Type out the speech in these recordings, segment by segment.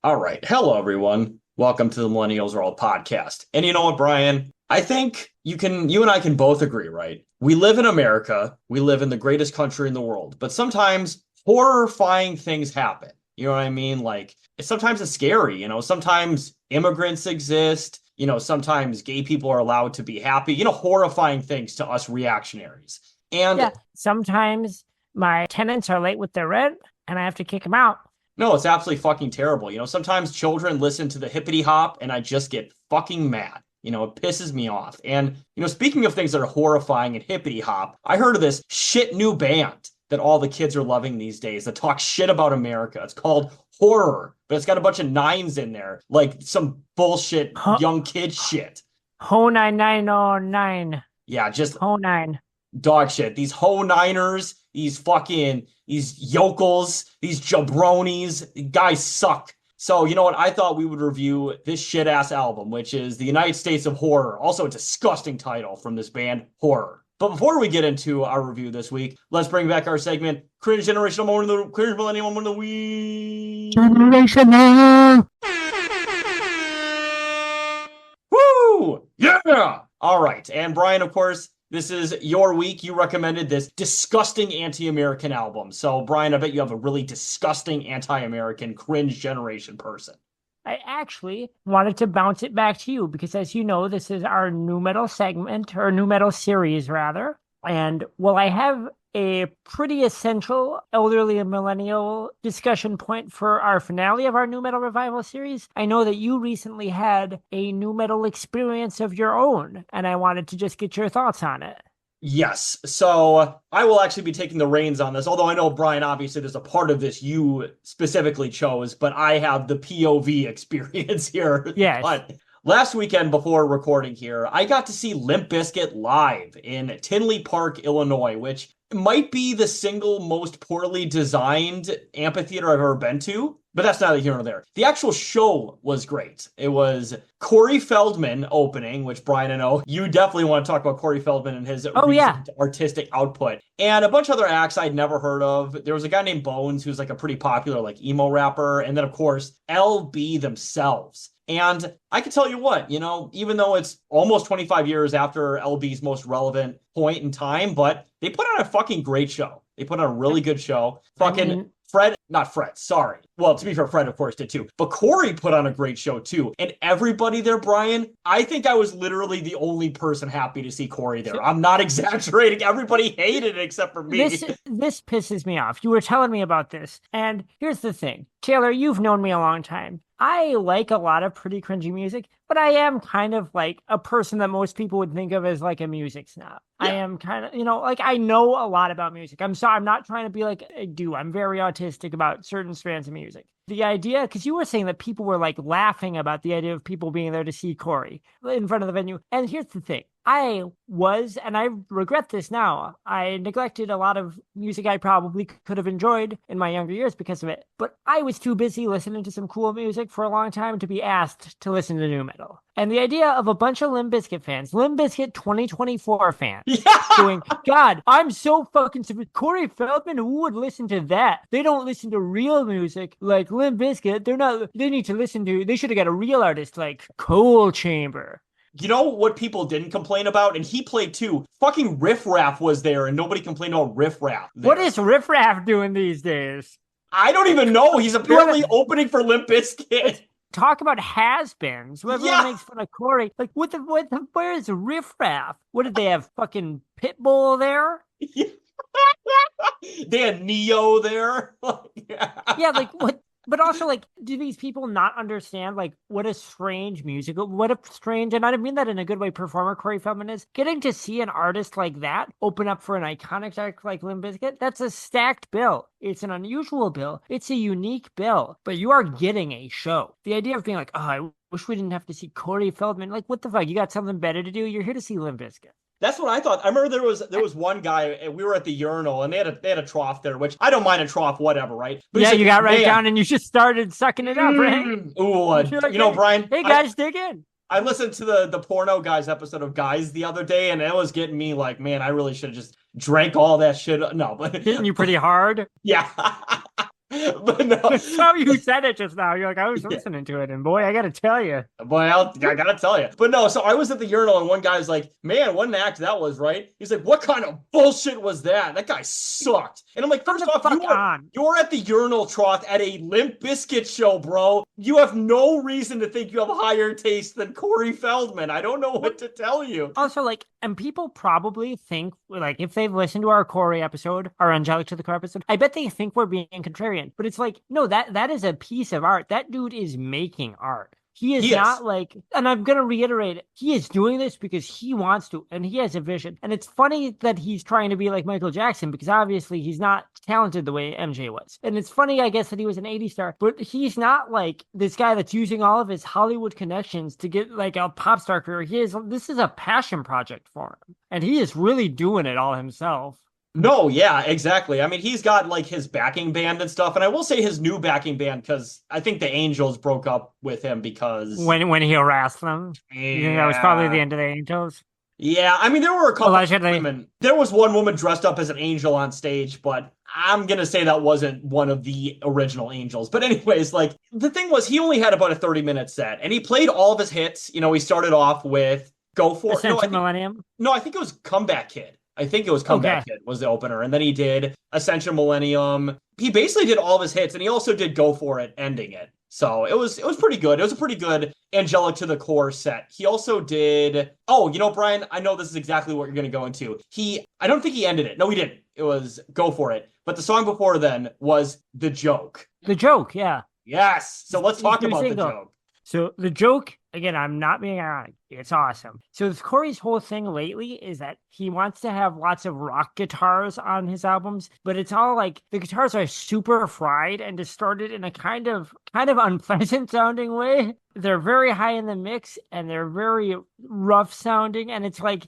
All right. Hello, everyone. Welcome to the Millennials Are All podcast. And you know what, Brian? I think you and I can both agree, right? We live in America. We live in the greatest country in the world. But sometimes horrifying things happen. You know what I mean? Like, sometimes it's scary. Sometimes immigrants exist. Sometimes gay people are allowed to be happy. Horrifying things to us reactionaries. And Yeah, sometimes my tenants are late with their rent and I have to kick them out. no, it's absolutely fucking terrible. Sometimes children listen to the hippity hop and I just get fucking mad. It pisses me off. And, speaking of things that are horrifying and hippity hop, I heard of this shit new band that all the kids are loving these days that talk shit about America. It's called Horror, but it's got a bunch of nines in there, like some bullshit Ho, young kid shit. ho 9909. Yeah, just Ho 9. dog shit. These ho niners, these yokels, these jabronis, guys suck. So you know what? I thought we would review this shit ass album, which is The United States of Horror. Also a disgusting title from this band, Horror. But before we get into our review this week, let's bring back our segment, Cringe Generational Moment of the Cringe Millennial Moment of the Week. Generational. Woo! Yeah! All right. And Brian, of course, this is your week. You recommended this disgusting anti-American album. So, Brian, I bet you have a really disgusting anti-American cringe generation person. I actually wanted to bounce it back to you because, as you know, this is our new metal segment, or new metal series, rather. And while I have a pretty essential elderly and millennial discussion point for our finale of our new metal revival series, I know that you recently had a new metal experience of your own, and I wanted to just get your thoughts on it. Yes. So I will actually be taking the reins on this. Although I know, Brian, obviously there's a part of this you specifically chose, but I have the POV experience here. Yes. But last weekend before recording here, I got to see Limp Bizkit live in Tinley Park, Illinois, which might be the single most poorly designed amphitheater I've ever been to, but that's neither here nor there. The actual show was great. It was Corey Feldman opening, which, Brian, I know you definitely want to talk about Corey Feldman and his Oh, yeah. recent artistic output, and a bunch of other acts I'd never heard of. There was a guy named Bones who's like a pretty popular like emo rapper, and then of course LB themselves. And I can tell you what, even though it's almost 25 years after LB's most relevant point in time, but they put on a fucking great show. They put on a really good show. Fucking not Fred, sorry. Well, to be fair, Fred, of course, did too. But Corey put on a great show too. And everybody there, Brian, I think I was literally the only person happy to see Corey there. I'm not exaggerating. Everybody hated it except for me. This pisses me off. You were telling me about this. And here's the thing. Taylor, you've known me a long time. I like a lot of pretty cringy music, but I am kind of like a person that most people would think of as like a music snob. Yeah. I am kind of, like I know a lot about music. I'm sorry, I'm not trying to be like I do. I'm very autistic about certain strands of music. The idea, because you were saying that people were like laughing about the idea of people being there to see Corey in front of the venue. And here's the thing. I was, and I regret this now, I neglected a lot of music I probably could have enjoyed in my younger years because of it. But I was too busy listening to some cool music for a long time to be asked to listen to new metal. And the idea of a bunch of Limp Bizkit fans, Limp Bizkit 2024 fans, going, God, I'm so fucking stupid. Corey Feldman, who would listen to that? They don't listen to real music like Limp Bizkit. They should have got a real artist like Coal Chamber. You know what people didn't complain about? And he played too. Fucking Riff Raff was there and nobody complained about Riff Raff. What is Riff Raff doing these days? I don't even know. He's apparently opening for Limp Bizkit. Talk about has-beens. Whoever makes fun of Corey. Like, where is Riff Raff? What did they have? Fucking Pitbull there? They had Neo there. Yeah, like what? But also, like, do these people not understand, like, what a strange, and I don't mean that in a good way, performer Corey Feldman is? Getting to see an artist like that open up for an iconic act like Limp Bizkit, that's a stacked bill. It's an unusual bill. It's a unique bill. But you are getting a show. The idea of being like, oh, I wish we didn't have to see Corey Feldman. Like, what the fuck? You got something better to do? You're here to see Limp Bizkit. That's what I thought. I remember there was one guy, and we were at the urinal, and they had a trough there, which I don't mind a trough, whatever, right? But yeah, you got right down, and you just started sucking it up, right? Ooh, like, Brian. Hey guys, dig in. I listened to the Porno Guys episode of Guys the other day, and it was getting me like, man, I really should have just drank all that shit. No, but hitting you pretty hard. Yeah. But no. That's how you said it just now. You're like, I was Yeah. listening to it, and boy, I gotta tell you. Boy, I gotta tell you. But no, so I was at the urinal and one guy was like, man, what an act that was, right? He's like, what kind of bullshit was that? That guy sucked. And I'm like, Come first the off, fuck on. you're at the urinal trough at a Limp Bizkit show, bro. You have no reason to think you have higher taste than Corey Feldman. I don't know what to tell you. Also, like, and people probably think, like, if they've listened to our Corey episode, our Angelic to the Core episode, I bet they think we're being contrarian. But it's like, no, that is a piece of art. That dude is making art. He is not like, and I'm going to reiterate it, he is doing this because he wants to, and he has a vision. And it's funny that he's trying to be like Michael Jackson, because obviously he's not talented the way MJ was. And it's funny, I guess, that he was an 80s star, but he's not like this guy that's using all of his Hollywood connections to get like a pop star career. This is a passion project for him. And he is really doing it all himself. No, yeah, exactly. I mean, he's got like his backing band and stuff, and I will say his new backing band because I think the Angels broke up with him because when he harassed them, yeah, you think that was probably the end of the Angels. Yeah, I mean, there were a couple of Allegedly. women. There was one woman dressed up as an angel on stage, but I'm gonna say that wasn't one of the original Angels. But anyways, like the thing was, he only had about a 30-minute set, and he played all of his hits. You know, he started off with "Go For It." Ascension Millennium. No, I think it was "Comeback Kid." I think it was Comeback Kid was the opener. And then he did Ascension Millennium. He basically did all of his hits, and he also did Go For It, ending it. So it was pretty good. It was a pretty good Angelic to the Core set. He also did, oh, you know, Brian, I know this is exactly what you're going to go into. I don't think he ended it. No, he didn't. It was Go For It. But the song before then was The Joke. The Joke, yeah. Yes. So let's talk about The Joke. So The Joke, again, I'm not being ironic. It's awesome. So Corey's whole thing lately is that he wants to have lots of rock guitars on his albums, but it's all like the guitars are super fried and distorted in a kind of unpleasant sounding way. They're very high in the mix and they're very rough sounding, and it's like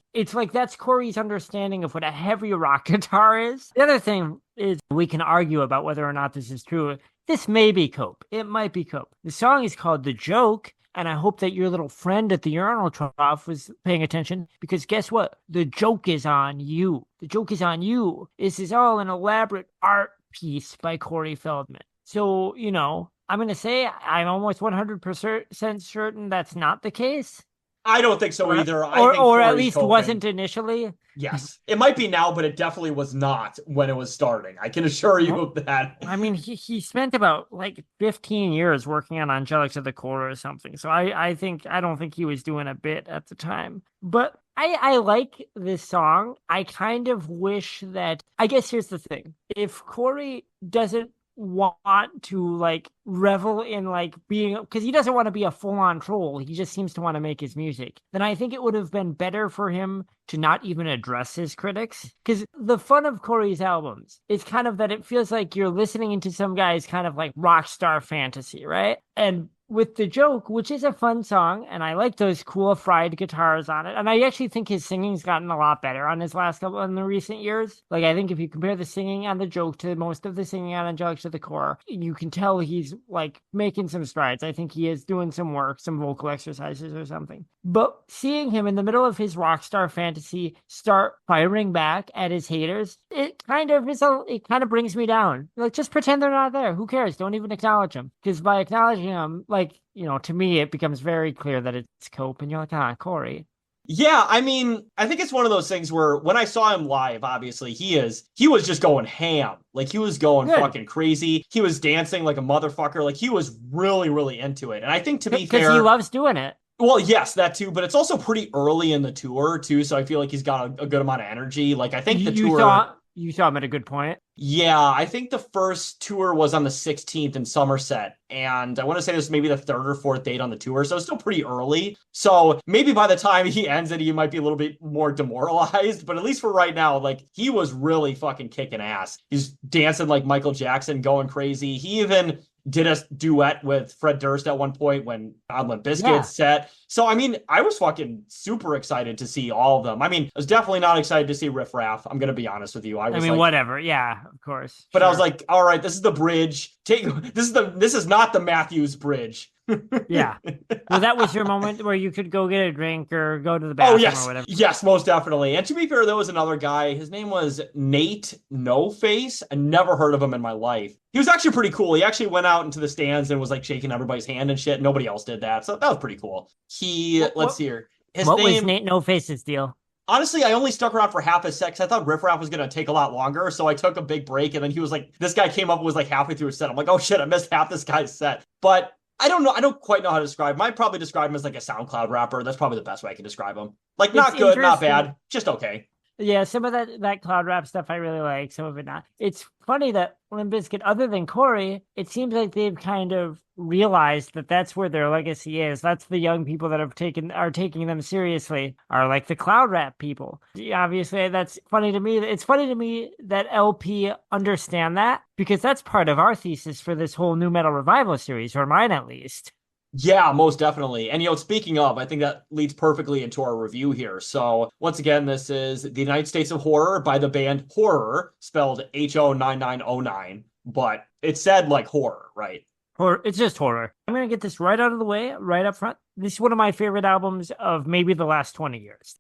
that's Corey's understanding of what a heavy rock guitar is. The other thing is, we can argue about whether or not this is true. This may be cope. It might be cope. The song is called The Joke, and I hope that your little friend at the urinal trough was paying attention, because guess what? The joke is on you. The joke is on you. This is all an elaborate art piece by Corey Feldman. So, you know, I'm going to say I'm almost 100% certain that's not the case. I don't think so either. Or at least wasn't initially. Yes. It might be now, but it definitely was not when it was starting. I can assure you of that. I mean, he spent about like 15 years working on Angelic to the Core or something. So I don't think he was doing a bit at the time. But I like this song. I kind of wish that, I guess here's the thing. If Corey doesn't want to like revel in like being, because he doesn't want to be a full-on troll, he just seems to want to make his music, then I think it would have been better for him to not even address his critics. Because the fun of Corey's albums is kind of that it feels like you're listening into some guy's kind of like rock star fantasy, right? And with The Joke, which is a fun song, and I like those cool fried guitars on it. And I actually think his singing's gotten a lot better on his last couple in the recent years. Like, I think if you compare the singing on The Joke to most of the singing on Angelic to the Core, you can tell he's like making some strides. I think he is doing some work, some vocal exercises or something. But seeing him in the middle of his rock star fantasy start firing back at his haters, it kind of brings me down. Like, just pretend they're not there. Who cares? Don't even acknowledge them. Because by acknowledging them, like, you know, to me, it becomes very clear that it's Cope, and you're like, Corey. Yeah, I mean, I think it's one of those things where when I saw him live, obviously, he was just going ham. Like, he was going fucking crazy. He was dancing like a motherfucker. Like, he was really, really into it. And I think, to be fair, because he loves doing it. Well, yes, that too, but it's also pretty early in the tour too, so I feel like he's got a good amount of energy. Like, I think you saw him at a good point. Yeah, I think the first tour was on the 16th in Somerset, and I want to say this is maybe the third or fourth date on the tour, so it's still pretty early. So maybe by the time he ends it, he might be a little bit more demoralized, but at least for right now, like, he was really fucking kicking ass. He's dancing like Michael Jackson, going crazy. He even did a duet with Fred Durst at one point when on Limp Bizkit's set. So, I mean, I was fucking super excited to see all of them. I mean, I was definitely not excited to see Riff Raff. I'm going to be honest with you. I mean, like, whatever. Yeah, of course. But sure. I was like, all right, this is the bridge. Take this is not the Matthews Bridge. Yeah. Well, that was your moment where you could go get a drink or go to the Oh bathroom or yes, whatever. yes, most definitely. And to be fair, there was another guy. His name was Nate No Face. I never heard of him in my life. He was actually pretty cool. He actually went out into the stands and was like shaking everybody's hand and shit. Nobody else did that, so that was pretty cool. Let's see here. His What was name. Nate No Face's deal? Honestly, I only stuck around for half a sec 'cause I thought Riff Raff was going to take a lot longer. So I took a big break and then he was like, this guy came up and was like halfway through his set. I'm like, oh shit, I missed half this guy's set. But I don't know. I don't quite know how to describe him. I'd probably describe him as like a SoundCloud rapper. That's probably the best way I can describe him. Like, not good, not bad, just okay. Yeah, some of that cloud rap stuff I really like, some of it not. It's funny that Limp Bizkit, other than Corey, it seems like they've kind of realized that that's where their legacy is. That's the young people that are taking them seriously, are like the cloud rap people. Obviously, that's funny to me. It's funny to me that LP understand that, because that's part of our thesis for this whole nu metal revival series, or mine at least. Yeah, most definitely. And, speaking of, I think that leads perfectly into our review here. So, once again, this is The United States of Horror by the band Horror, spelled HO9909, but it said like horror, right? Horror. It's just horror. I'm going to get this right out of the way, right up front. This is one of my favorite albums of maybe the last 20 years.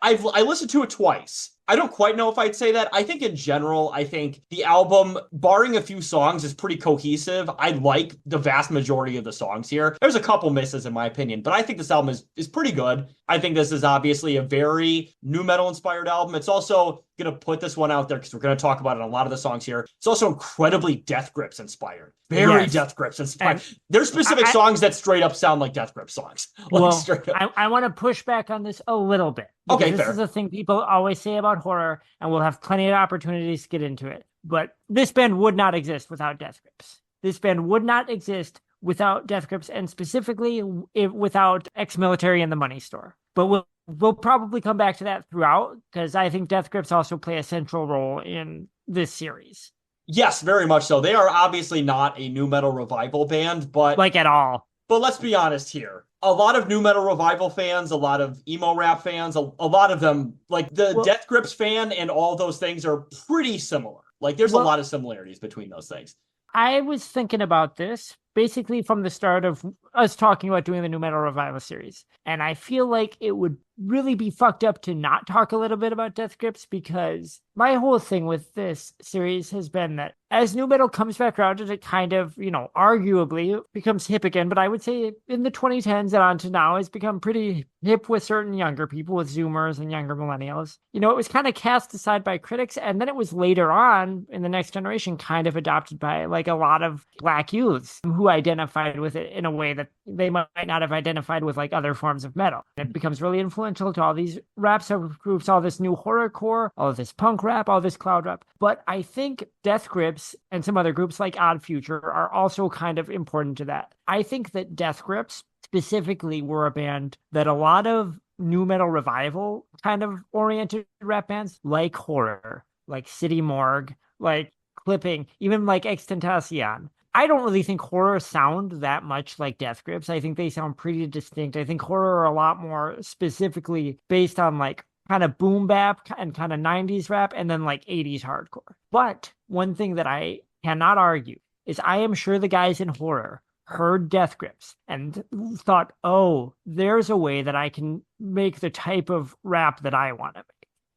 I listened to it twice. I don't quite know if I'd say that. I think in general, I think the album, barring a few songs, is pretty cohesive. I like the vast majority of the songs here. There's a couple misses in my opinion, but I think this album is pretty good. I think this is obviously a very nu metal inspired album. It's also going to put this one out there because we're going to talk about it on a lot of the songs here. It's also incredibly Death Grips inspired. Very Death Grips inspired. There's specific songs that straight up sound like Death Grips songs. I want to push back on this a little bit. Okay, this is a thing people always say about horror, and we'll have plenty of opportunities to get into it. But this band would not exist without Death Grips. This band would not exist without Death Grips, and specifically without Ex-Military and the Money Store. But we'll probably come back to that throughout, because I think Death Grips also play a central role in this series. Yes, very much so. They are obviously not a nu metal revival band, but like at all. But let's be honest here. A lot of nu metal revival fans, a lot of emo rap fans, a lot of them, like the Death Grips fan and all those things are pretty similar. Like there's a lot of similarities between those things. I was thinking about this basically from the start of us talking about doing the nu metal revival series. And I feel like it would really be fucked up to not talk a little bit about Death Grips, because my whole thing with this series has been that as nu metal comes back around and it kind of, arguably becomes hip again, but I would say in the 2010s and on to now has become pretty hip with certain younger people, with Zoomers and younger millennials. It was kind of cast aside by critics, and then it was later on in the next generation kind of adopted by like a lot of Black youths who identified with it in a way that they might not have identified with like other forms of metal. It becomes really influential to all these rap subgroups, all this new horrorcore, all of this punk rap, all this cloud rap. But I think Death Grips and some other groups like Odd Future are also kind of important to that. I think that Death Grips specifically were a band that a lot of nu metal revival kind of oriented rap bands like Horror, like City Morgue, like Clipping, even like Extentacion. I don't really think Horror sound that much like Death Grips. I think they sound pretty distinct. I think Horror are a lot more specifically based on like kind of boom bap and kind of 90s rap and then like 80s hardcore. But one thing that I cannot argue is I am sure the guys in Horror heard Death Grips and thought, oh, there's a way that I can make the type of rap that I want to make.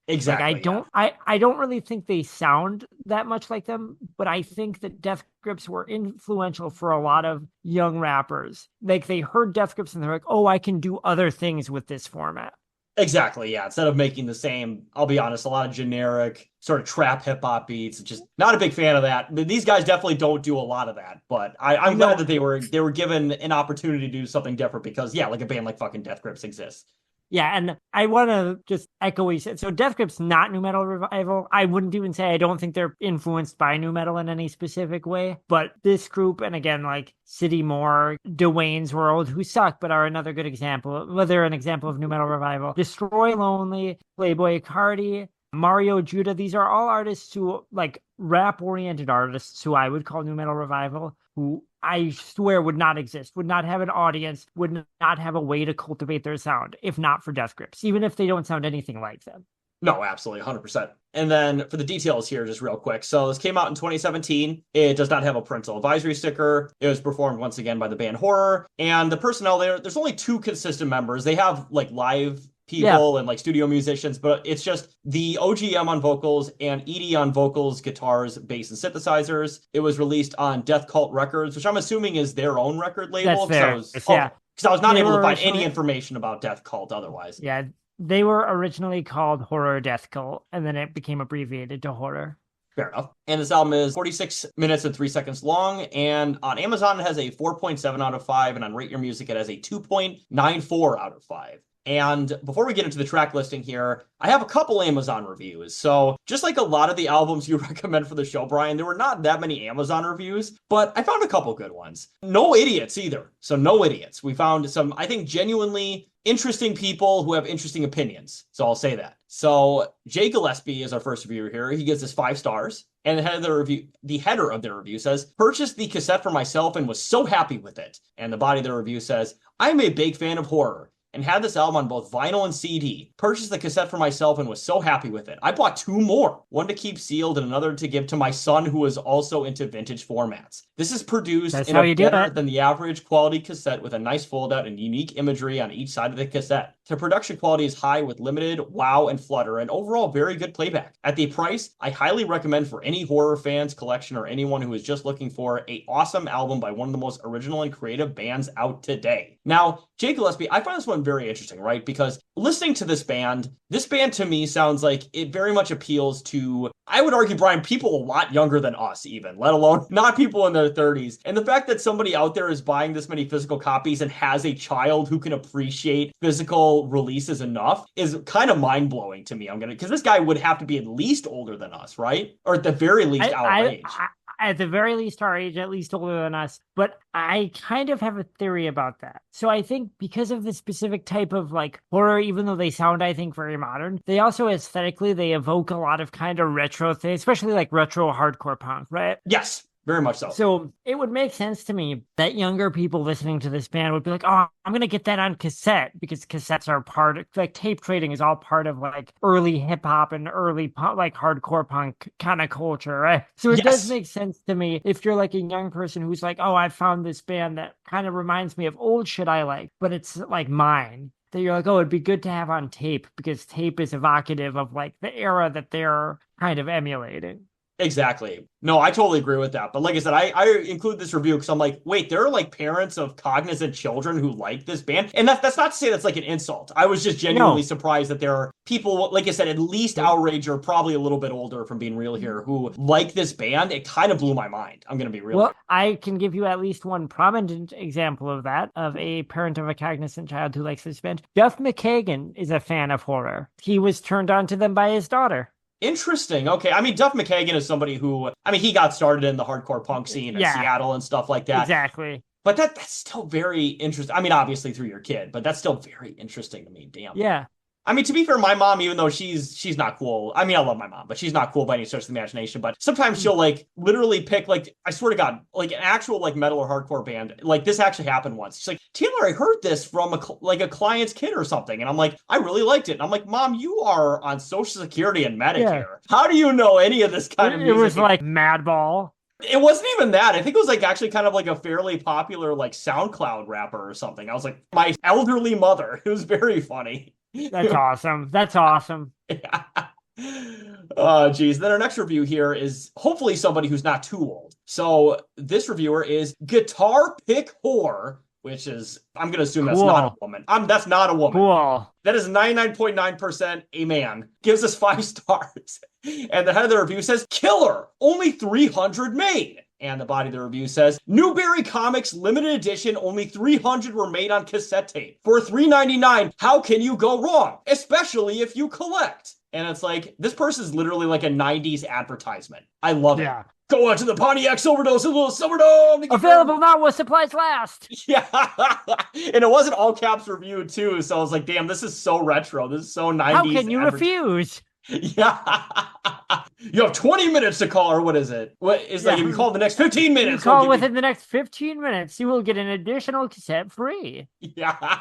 Exactly. Like I don't really think they sound that much like them, but I think that Death Grips were influential for a lot of young rappers. Like they heard Death Grips and they're like, oh, I can do other things with this format. Exactly, yeah. Instead of making the same, I'll be honest, a lot of generic sort of trap hip hop beats. Just not a big fan of that. These guys definitely don't do a lot of that, but I'm glad that they were given an opportunity to do something different because, yeah, like a band like fucking Death Grips exists. Yeah, and I want to just echo what you said. So Death Grips, not nu metal revival. I wouldn't even say I don't think they're influenced by nu metal in any specific way. But this group, and again, like City Morgue, Dwayne's World, who suck, but are another good example. Well, they're an example of nu metal revival. Destroy Lonely, Playboy Cardi, Mario Judah. These are all artists who, like rap-oriented artists who I would call nu metal revival, who I swear would not exist, would not have an audience, would not have a way to cultivate their sound, if not for Death Grips, even if they don't sound anything like them. No, absolutely, 100%. And then for the details here, just real quick. So this came out in 2017. It does not have a parental advisory sticker. It was performed once again by the band Horror. And the personnel there's only 2 consistent members. They have like live people and like studio musicians, but it's just the OGM on vocals and Edie on vocals, guitars, bass, and synthesizers. It was released on Death Cult Records, which I'm assuming is their own record label. That's theirs, Because I was not able to find any information about Death Cult otherwise. Yeah, they were originally called Horror Death Cult, and then it became abbreviated to Horror. Fair enough. And this album is 46 minutes and 3 seconds long. And on Amazon, it has a 4.7 out of 5. And on Rate Your Music, it has a 2.94 out of 5. And before we get into the track listing here, I have a couple Amazon reviews. So just like a lot of the albums you recommend for the show, Brian, there were not that many Amazon reviews, but I found a couple good ones. No idiots either. So no idiots. We found some, I think, genuinely interesting people who have interesting opinions. So I'll say that. So Jay Gillespie is our first reviewer here. He gives us 5 stars. And the header of the review says, purchased the cassette for myself and was so happy with it. And the body of the review says, I'm a big fan of horror and had this album on both vinyl and CD. Purchased the cassette for myself and was so happy with it. I bought 2 more, one to keep sealed and another to give to my son who is also into vintage formats. This is produced in a better than the average quality cassette with a nice fold out and unique imagery on each side of the cassette. The production quality is high with limited wow and flutter and overall very good playback. At the price, I highly recommend for any horror fans, collection, or anyone who is just looking for an awesome album by one of the most original and creative bands out today. Now, Jay Gillespie, I find this one very interesting, right? Because listening to this band to me sounds like it very much appeals to, I would argue, Brian, people a lot younger than us even, let alone not people in their 30s. And the fact that somebody out there is buying this many physical copies and has a child who can appreciate physical releases enough is kind of mind-blowing to me. Because this guy would have to be at least older than us, right? Or at the very least our age. At the very least our age, at least older than us. But I kind of have a theory about that. So I think because of the specific type of like horror, even though they sound, I think, very modern, they also aesthetically, they evoke a lot of kind of retro things, especially like retro hardcore punk, right? Yes. Very much so. So it would make sense to me that younger people listening to this band would be like, oh, I'm going to get that on cassette because cassettes are like tape trading is all part of like early hip hop and early like hardcore punk kind of culture, right? So it does make sense to me if you're like a young person who's like, oh, I found this band that kind of reminds me of old shit I like, but it's like mine. That you're like, oh, it'd be good to have on tape because tape is evocative of like the era that they're kind of emulating. Exactly. No, I totally agree with that. But like I said, I include this review because I'm like, wait, there are like parents of cognizant children who like this band. And that's not to say that's like an insult. I was just genuinely surprised that there are people, like I said, at least our age or probably a little bit older from being real here, who like this band. It kind of blew my mind. I'm going to be real. Well, I can give you at least one prominent example of that, of a parent of a cognizant child who likes this band. Duff McKagan is a fan of horror. He was turned on to them by his daughter. Interesting. Okay. I mean, Duff McKagan is somebody who, he got started in the hardcore punk scene in Seattle and stuff like that. Exactly. But that's still very interesting. Obviously through your kid, but that's still very interesting to me. Damn. Yeah. To be fair, my mom, even though she's not cool. I love my mom, but she's not cool by any stretch of the imagination. But sometimes she'll like literally pick like, I swear to God, like an actual like metal or hardcore band. Like this actually happened once. She's like, Taylor, I heard this from a client's kid or something. And I'm like, I really liked it. And I'm like, Mom, you are on Social Security and Medicare. Yeah. How do you know any of this kind of music? It was like Madball. It wasn't even that. I think it was like actually kind of like a fairly popular like SoundCloud rapper or something. I was like, my elderly mother. It was very funny. That's awesome. That's awesome. Yeah. Oh, geez. Then our next review here is hopefully somebody who's not too old. So this reviewer is Guitar Pick Whore, which is, I'm going to assume that's not a woman. That's not a woman. Cool. That is 99.9% a man. Gives us 5 stars. And the head of the review says, killer, only 300 made. And the body of the review says, Newberry Comics limited edition, only 300 were made on cassette tape. For $3.99, how can you go wrong? Especially if you collect. And it's like, this person's literally like a 90s advertisement. I love it. Go out to the Pontiac Silverdome, Silverdome. Available now while supplies last. Yeah. And it wasn't all caps review too. So I was like, damn, this is so retro. This is so 90s. How can you refuse? Yeah. You have 20 minutes to call, or what is it? What is like if you call the next 15 minutes? You call within the next 15 minutes, you will get an additional cassette free. Yeah.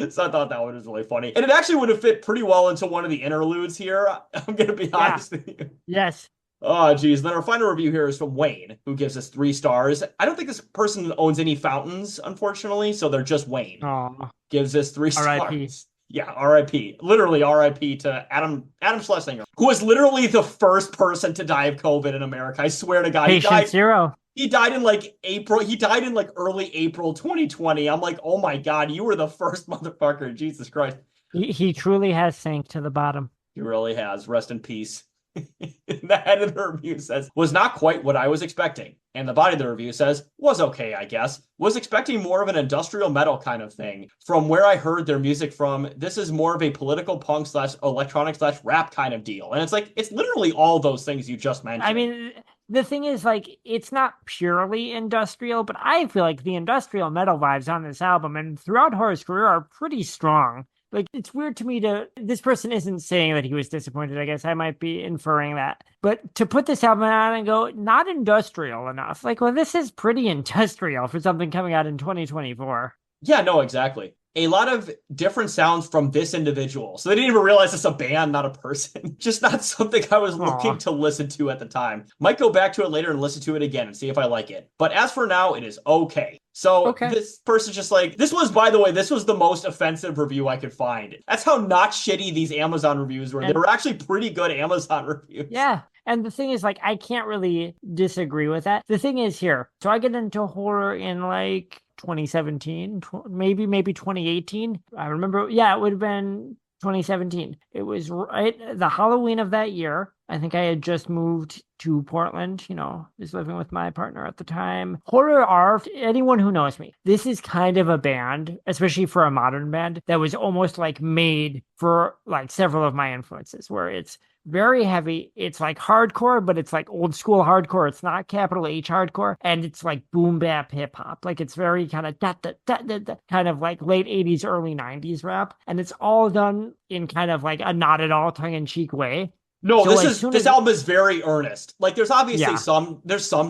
So I thought that one was really funny. And it actually would have fit pretty well into one of the interludes here. I'm going to be Yeah. honest with you. Yes. Oh, geez. Then our final review here is from Wayne, who gives us 3 stars. I don't think this person owns any fountains, unfortunately, so they're just Wayne. Oh, Gives us three R.I.P. stars. Yeah, R.I.P. Literally R.I.P. to Adam Schlesinger, who was literally the first person to die of COVID in America. I swear to God, Patient zero. He died in like April. He died in like early April 2020. I'm like, oh my God, you were the first motherfucker. Jesus Christ. He truly has sank to the bottom. He really has. Rest in peace. The head of the review says, was not quite what I was expecting. And the body of the review says, was okay, I guess. Was expecting more of an industrial metal kind of thing. From where I heard their music from, this is more of a political punk / electronic / rap kind of deal. And it's like, it's literally all those things you just mentioned. I mean, the thing is, like, it's not purely industrial, but I feel like the industrial metal vibes on this album and throughout Horror's career are pretty strong. Like, it's weird to me this person isn't saying that he was disappointed. I guess I might be inferring that. But to put this album on and go, not industrial enough. Like, well, this is pretty industrial for something coming out in 2024. Yeah, no, exactly. A lot of different sounds from this individual. So they didn't even realize it's a band, not a person. Just not something I was looking to listen to at the time. Might go back to it later and listen to it again and see if I like it. But as for now, it is okay. So This person's just like, this was, by the way, this was the most offensive review I could find. That's how not shitty these Amazon reviews were. They were actually pretty good Amazon reviews. Yeah. And the thing is, like, I can't really disagree with that. The thing is here, so I get into horror in like 2017, maybe 2018. I remember, yeah, it would have been 2017. It was right the Halloween of that year. I think I had just moved to Portland, was living with my partner at the time. Horror Art, anyone who knows me, this is kind of a band, especially for a modern band, that was almost like made for like several of my influences, where it's very heavy. It's like hardcore, but it's like old school hardcore. It's not capital H hardcore. And it's like boom bap hip hop. Like it's very kind of kind of like late 80s, early 90s rap. And it's all done in kind of like a not at all tongue in cheek way. No, so this album is very earnest. Like there's obviously some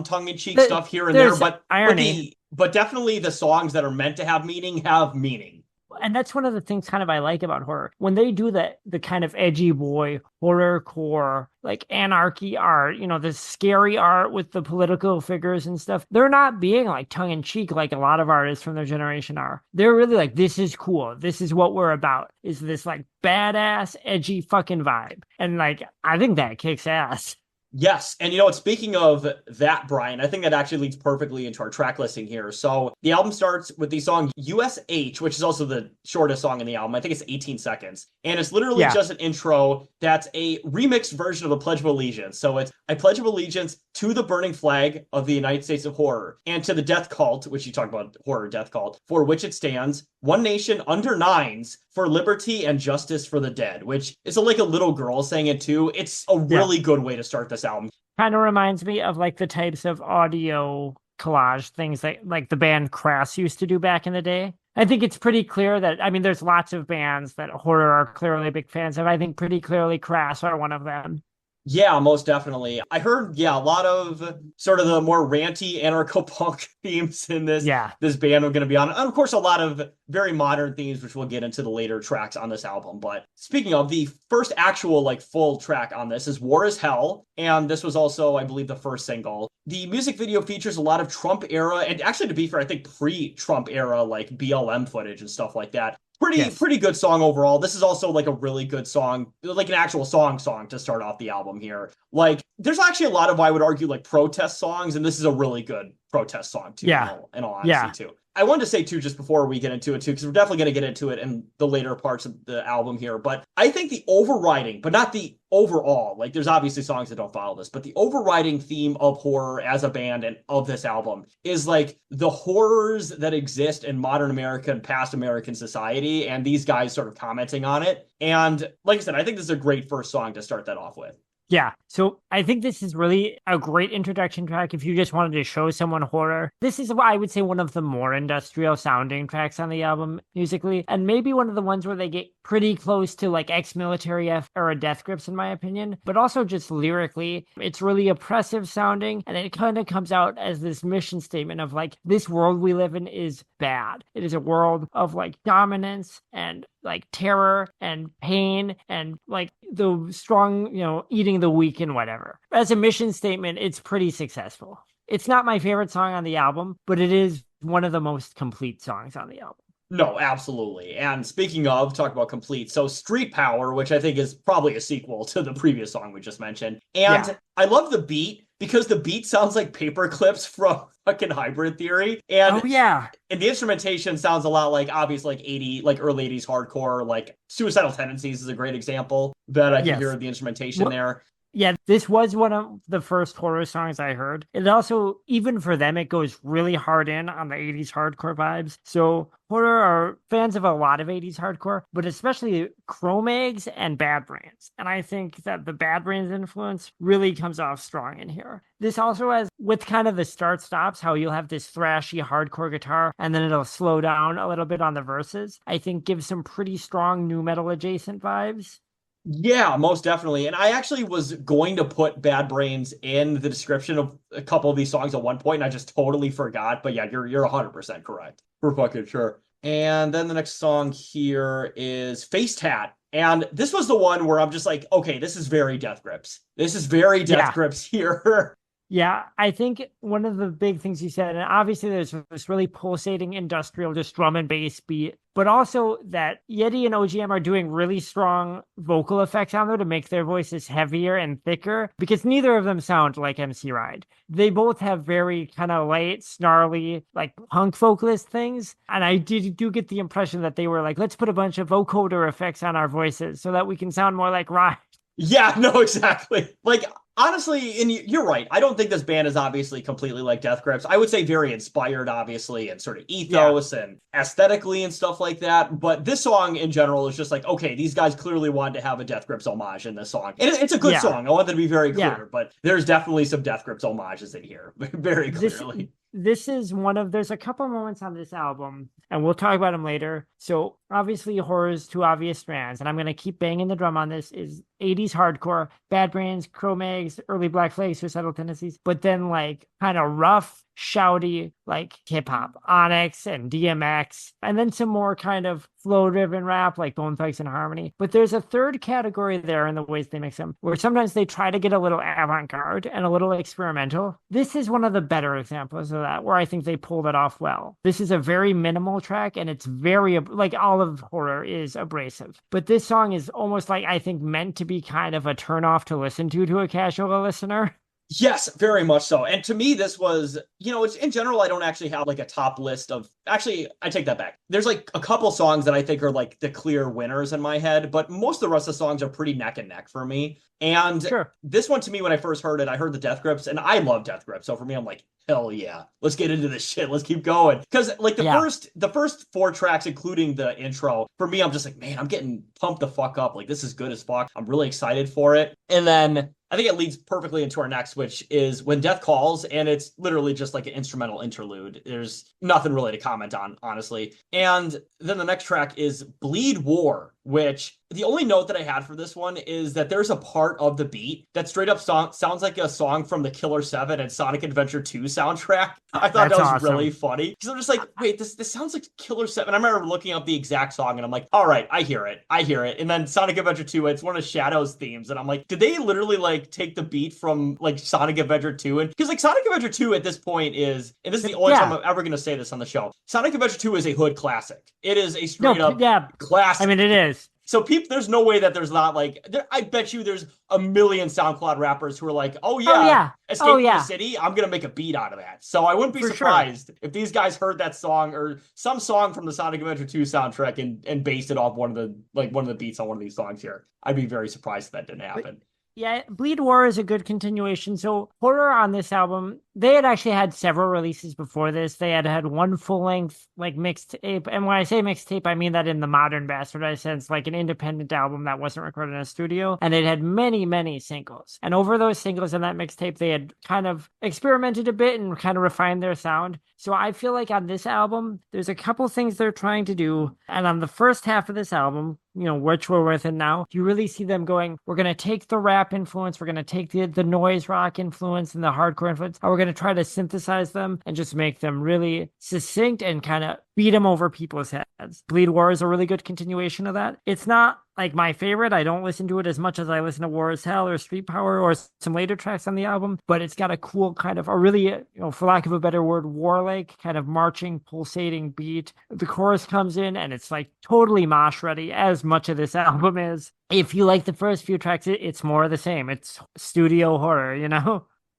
tongue in cheek stuff here and there, but irony. But definitely the songs that are meant to have meaning. And that's one of the things kind of I like about horror. When they do the kind of edgy boy, horrorcore, like anarchy art, the scary art with the political figures and stuff, they're not being like tongue in cheek like a lot of artists from their generation are. They're really like, this is cool. This is what we're about, is this like badass, edgy fucking vibe. And like, I think that kicks ass. Yes. And speaking of that, Brian, I think that actually leads perfectly into our track listing here. So the album starts with the song USH, which is also the shortest song in the album. I think it's 18 seconds. And it's literally just an intro that's a remixed version of the Pledge of Allegiance. So it's, I pledge of allegiance to the burning flag of the United States of Horror and to the death cult, which you talk about, horror death cult, for which it stands, one nation under nines, for liberty and justice for the dead, which is like a little girl saying it too. It's a really good way to start this album. Kind of reminds me of like the types of audio collage things that like the band Crass used to do back in the day. I think it's pretty clear that, I mean, there's lots of bands that horror are clearly big fans of. I think pretty clearly Crass are one of them. Yeah, most definitely. I heard, a lot of sort of the more ranty anarcho-punk themes in this band are going to be on. And of course, a lot of very modern themes, which we'll get into the later tracks on this album. But speaking of, the first actual like full track on this is War is Hell. And this was also, I believe, the first single. The music video features a lot of Trump era, and actually, to be fair, I think pre-Trump era, like BLM footage and stuff like that. Pretty good song overall. This is also like a really good song, like an actual song to start off the album here. Like there's actually a lot of, I would argue, like protest songs, and this is a really good protest song too. In all honesty too. I wanted to say too, just before we get into it too, because we're definitely going to get into it in the later parts of the album here. But I think the overriding, but not the overall, like there's obviously songs that don't follow this, but the overriding theme of horror as a band and of this album is like the horrors that exist in modern America and past American society, and these guys sort of commenting on it. And like I said, I think this is a great first song to start that off with. Yeah, so I think this is really a great introduction track if you just wanted to show someone horror. This is, I would say, one of the more industrial sounding tracks on the album musically, and maybe one of the ones where they get pretty close to like ex-military era Death Grips, in my opinion, but also just lyrically, it's really oppressive sounding, and it kind of comes out as this mission statement of like, this world we live in is bad. It is a world of like dominance and like terror and pain and like the strong, eating the weak and whatever. As a mission statement, it's pretty successful. It's not my favorite song on the album, but it is one of the most complete songs on the album. No, absolutely. And speaking of, talk about complete. So Street Power, which I think is probably a sequel to the previous song we just mentioned. And yeah. I love the beat because the beat sounds like paper clips from fucking Hybrid Theory. And, oh, yeah. And the instrumentation sounds a lot like, obviously, like early 80s hardcore, like Suicidal Tendencies is a great example that I can hear the instrumentation there. Yeah, this was one of the first horror songs I heard. It also, even for them, it goes really hard in on the 80s hardcore vibes. So horror are fans of a lot of 80s hardcore, but especially Cro-Mags and Bad Brains. And I think that the Bad Brains influence really comes off strong in here. This also has, with kind of the start-stops, how you'll have this thrashy hardcore guitar, and then it'll slow down a little bit on the verses, I think gives some pretty strong nu metal adjacent vibes. Yeah, most definitely. And I actually was going to put Bad Brains in the description of a couple of these songs at one point, and I just totally forgot. But yeah, you're 100% correct. For fucking sure. And then the next song here is Face Tat. And this was the one where I'm just like, okay, this is very Death Grips. This is very Death Grips here. Yeah, I think one of the big things you said, and obviously there's this really pulsating industrial, just drum and bass beat, but also that Yeti and OGM are doing really strong vocal effects on there to make their voices heavier and thicker, because neither of them sound like MC Ride. They both have very kind of light, snarly, like punk vocalist things, and I do get the impression that they were like, let's put a bunch of vocoder effects on our voices so that we can sound more like Ride. Yeah, no, exactly. Like, honestly, and you're right. I don't think this band is obviously completely like Death Grips. I would say very inspired, obviously, and sort of ethos and aesthetically and stuff like that. But this song in general is just like, okay, these guys clearly wanted to have a Death Grips homage in this song. And it's a good song. I want that to be very clear. But there's definitely some Death Grips homages in here, very clearly. This is there's a couple moments on this album, and we'll talk about them later. So obviously horror's two obvious strands, and I'm going to keep banging the drum on this, is 80s hardcore, Bad Brains, Cro-Mags, early Black Flag, Suicidal Tendencies, but then like kind of rough, shouty, like hip-hop, Onyx and DMX, and then some more kind of flow-driven rap like Bone Thugs and Harmony. But there's a third category there in the ways they mix them, where sometimes they try to get a little avant-garde and a little experimental. This is one of the better examples of that, where I think they pulled it off well. This is a very minimal track, and it's very, like all of horror is abrasive. But this song is almost like, I think, meant to be kind of a turn-off to listen to a casual listener. Yes, very much so. And to me, this was, it's in general, I don't actually have like a top list of, actually, I take that back. There's like a couple songs that I think are like the clear winners in my head, but most of the rest of the songs are pretty neck and neck for me. And this one to me, when I first heard it, I heard the Death Grips, and I love Death Grips. So for me, I'm like, hell yeah, let's get into this shit. Let's keep going. Because like the first 4 tracks, including the intro, for me, I'm just like, man, I'm getting pumped the fuck up. Like, this is good as fuck. I'm really excited for it. And then I think it leads perfectly into our next, which is When Death Calls, and it's literally just like an instrumental interlude. There's nothing really to comment on, honestly. And then the next track is Bleed War, which the only note that I had for this one is that there's a part of the beat that straight up sounds like a song from the Killer 7 and Sonic Adventure 2 soundtrack. I thought that was awesome. Really funny. Because I'm just like, wait, this sounds like Killer 7. I remember looking up the exact song, and I'm like, all right, I hear it. And then Sonic Adventure 2, it's one of Shadow's themes. And I'm like, did they literally like take the beat from like Sonic Adventure 2? And because like Sonic Adventure 2 at this point is, and this is the only time I'm ever going to say this on the show, Sonic Adventure 2 is a hood classic. It is a straight up classic. I mean, it is. So there's no way that there's not like, I bet you there's a million SoundCloud rappers who are like, Escape from the City, I'm going to make a beat out of that. So I wouldn't be surprised if these guys heard that song or some song from the Sonic Adventure 2 soundtrack and based it off one of the beats on one of these songs here. I'd be very surprised if that didn't happen. Yeah, Bleed War is a good continuation. So horror on this album they had actually had several releases before this. They had had one full length like mixtape, and when I say mixtape, I mean that in the modern bastardized sense, like an independent album that wasn't recorded in a studio. And they'd had many singles, and over those singles and that mixtape, they had kind of experimented a bit and kind of refined their sound. So I feel like on this album, there's a couple things they're trying to do, and on the first half of this album, which we're within now, you really see them going, we're going to take the rap influence, we're going to take the noise rock influence and the hardcore influence, and we're going to try to synthesize them and just make them really succinct and kind of beat them over people's heads. Bleed War is a really good continuation of that. It's not like my favorite. I don't listen to it as much as I listen to War is Hell or Street Power or some later tracks on the album, but it's got a cool kind of a really, for lack of a better word, warlike kind of marching, pulsating beat. The chorus comes in and it's like totally mosh ready, as much of this album is. If you like the first few tracks, it's more of the same. It's studio horror,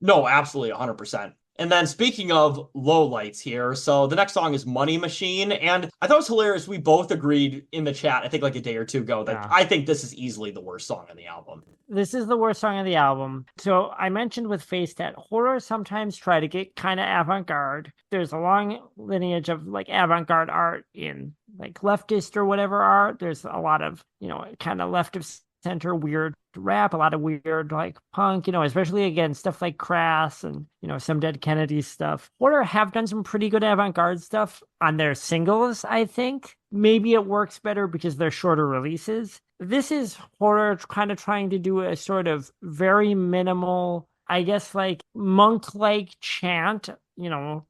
No, absolutely, 100%. And then speaking of lowlights here, so the next song is Money Machine. And I thought it was hilarious. We both agreed in the chat, I think like a day or two ago, that I think this is easily the worst song on the album. This is the worst song on the album. So I mentioned with Face Tat, horror sometimes try to get kind of avant-garde. There's a long lineage of like avant-garde art in like leftist or whatever art. There's a lot of, kind of left of center weird rap, a lot of weird like punk, especially again stuff like Crass and some Dead Kennedys stuff. Horror have done some pretty good avant-garde stuff on their singles, I think. Maybe it works better because they're shorter releases. This is Horror kind of trying to do a sort of very minimal, I guess, like monk-like chant,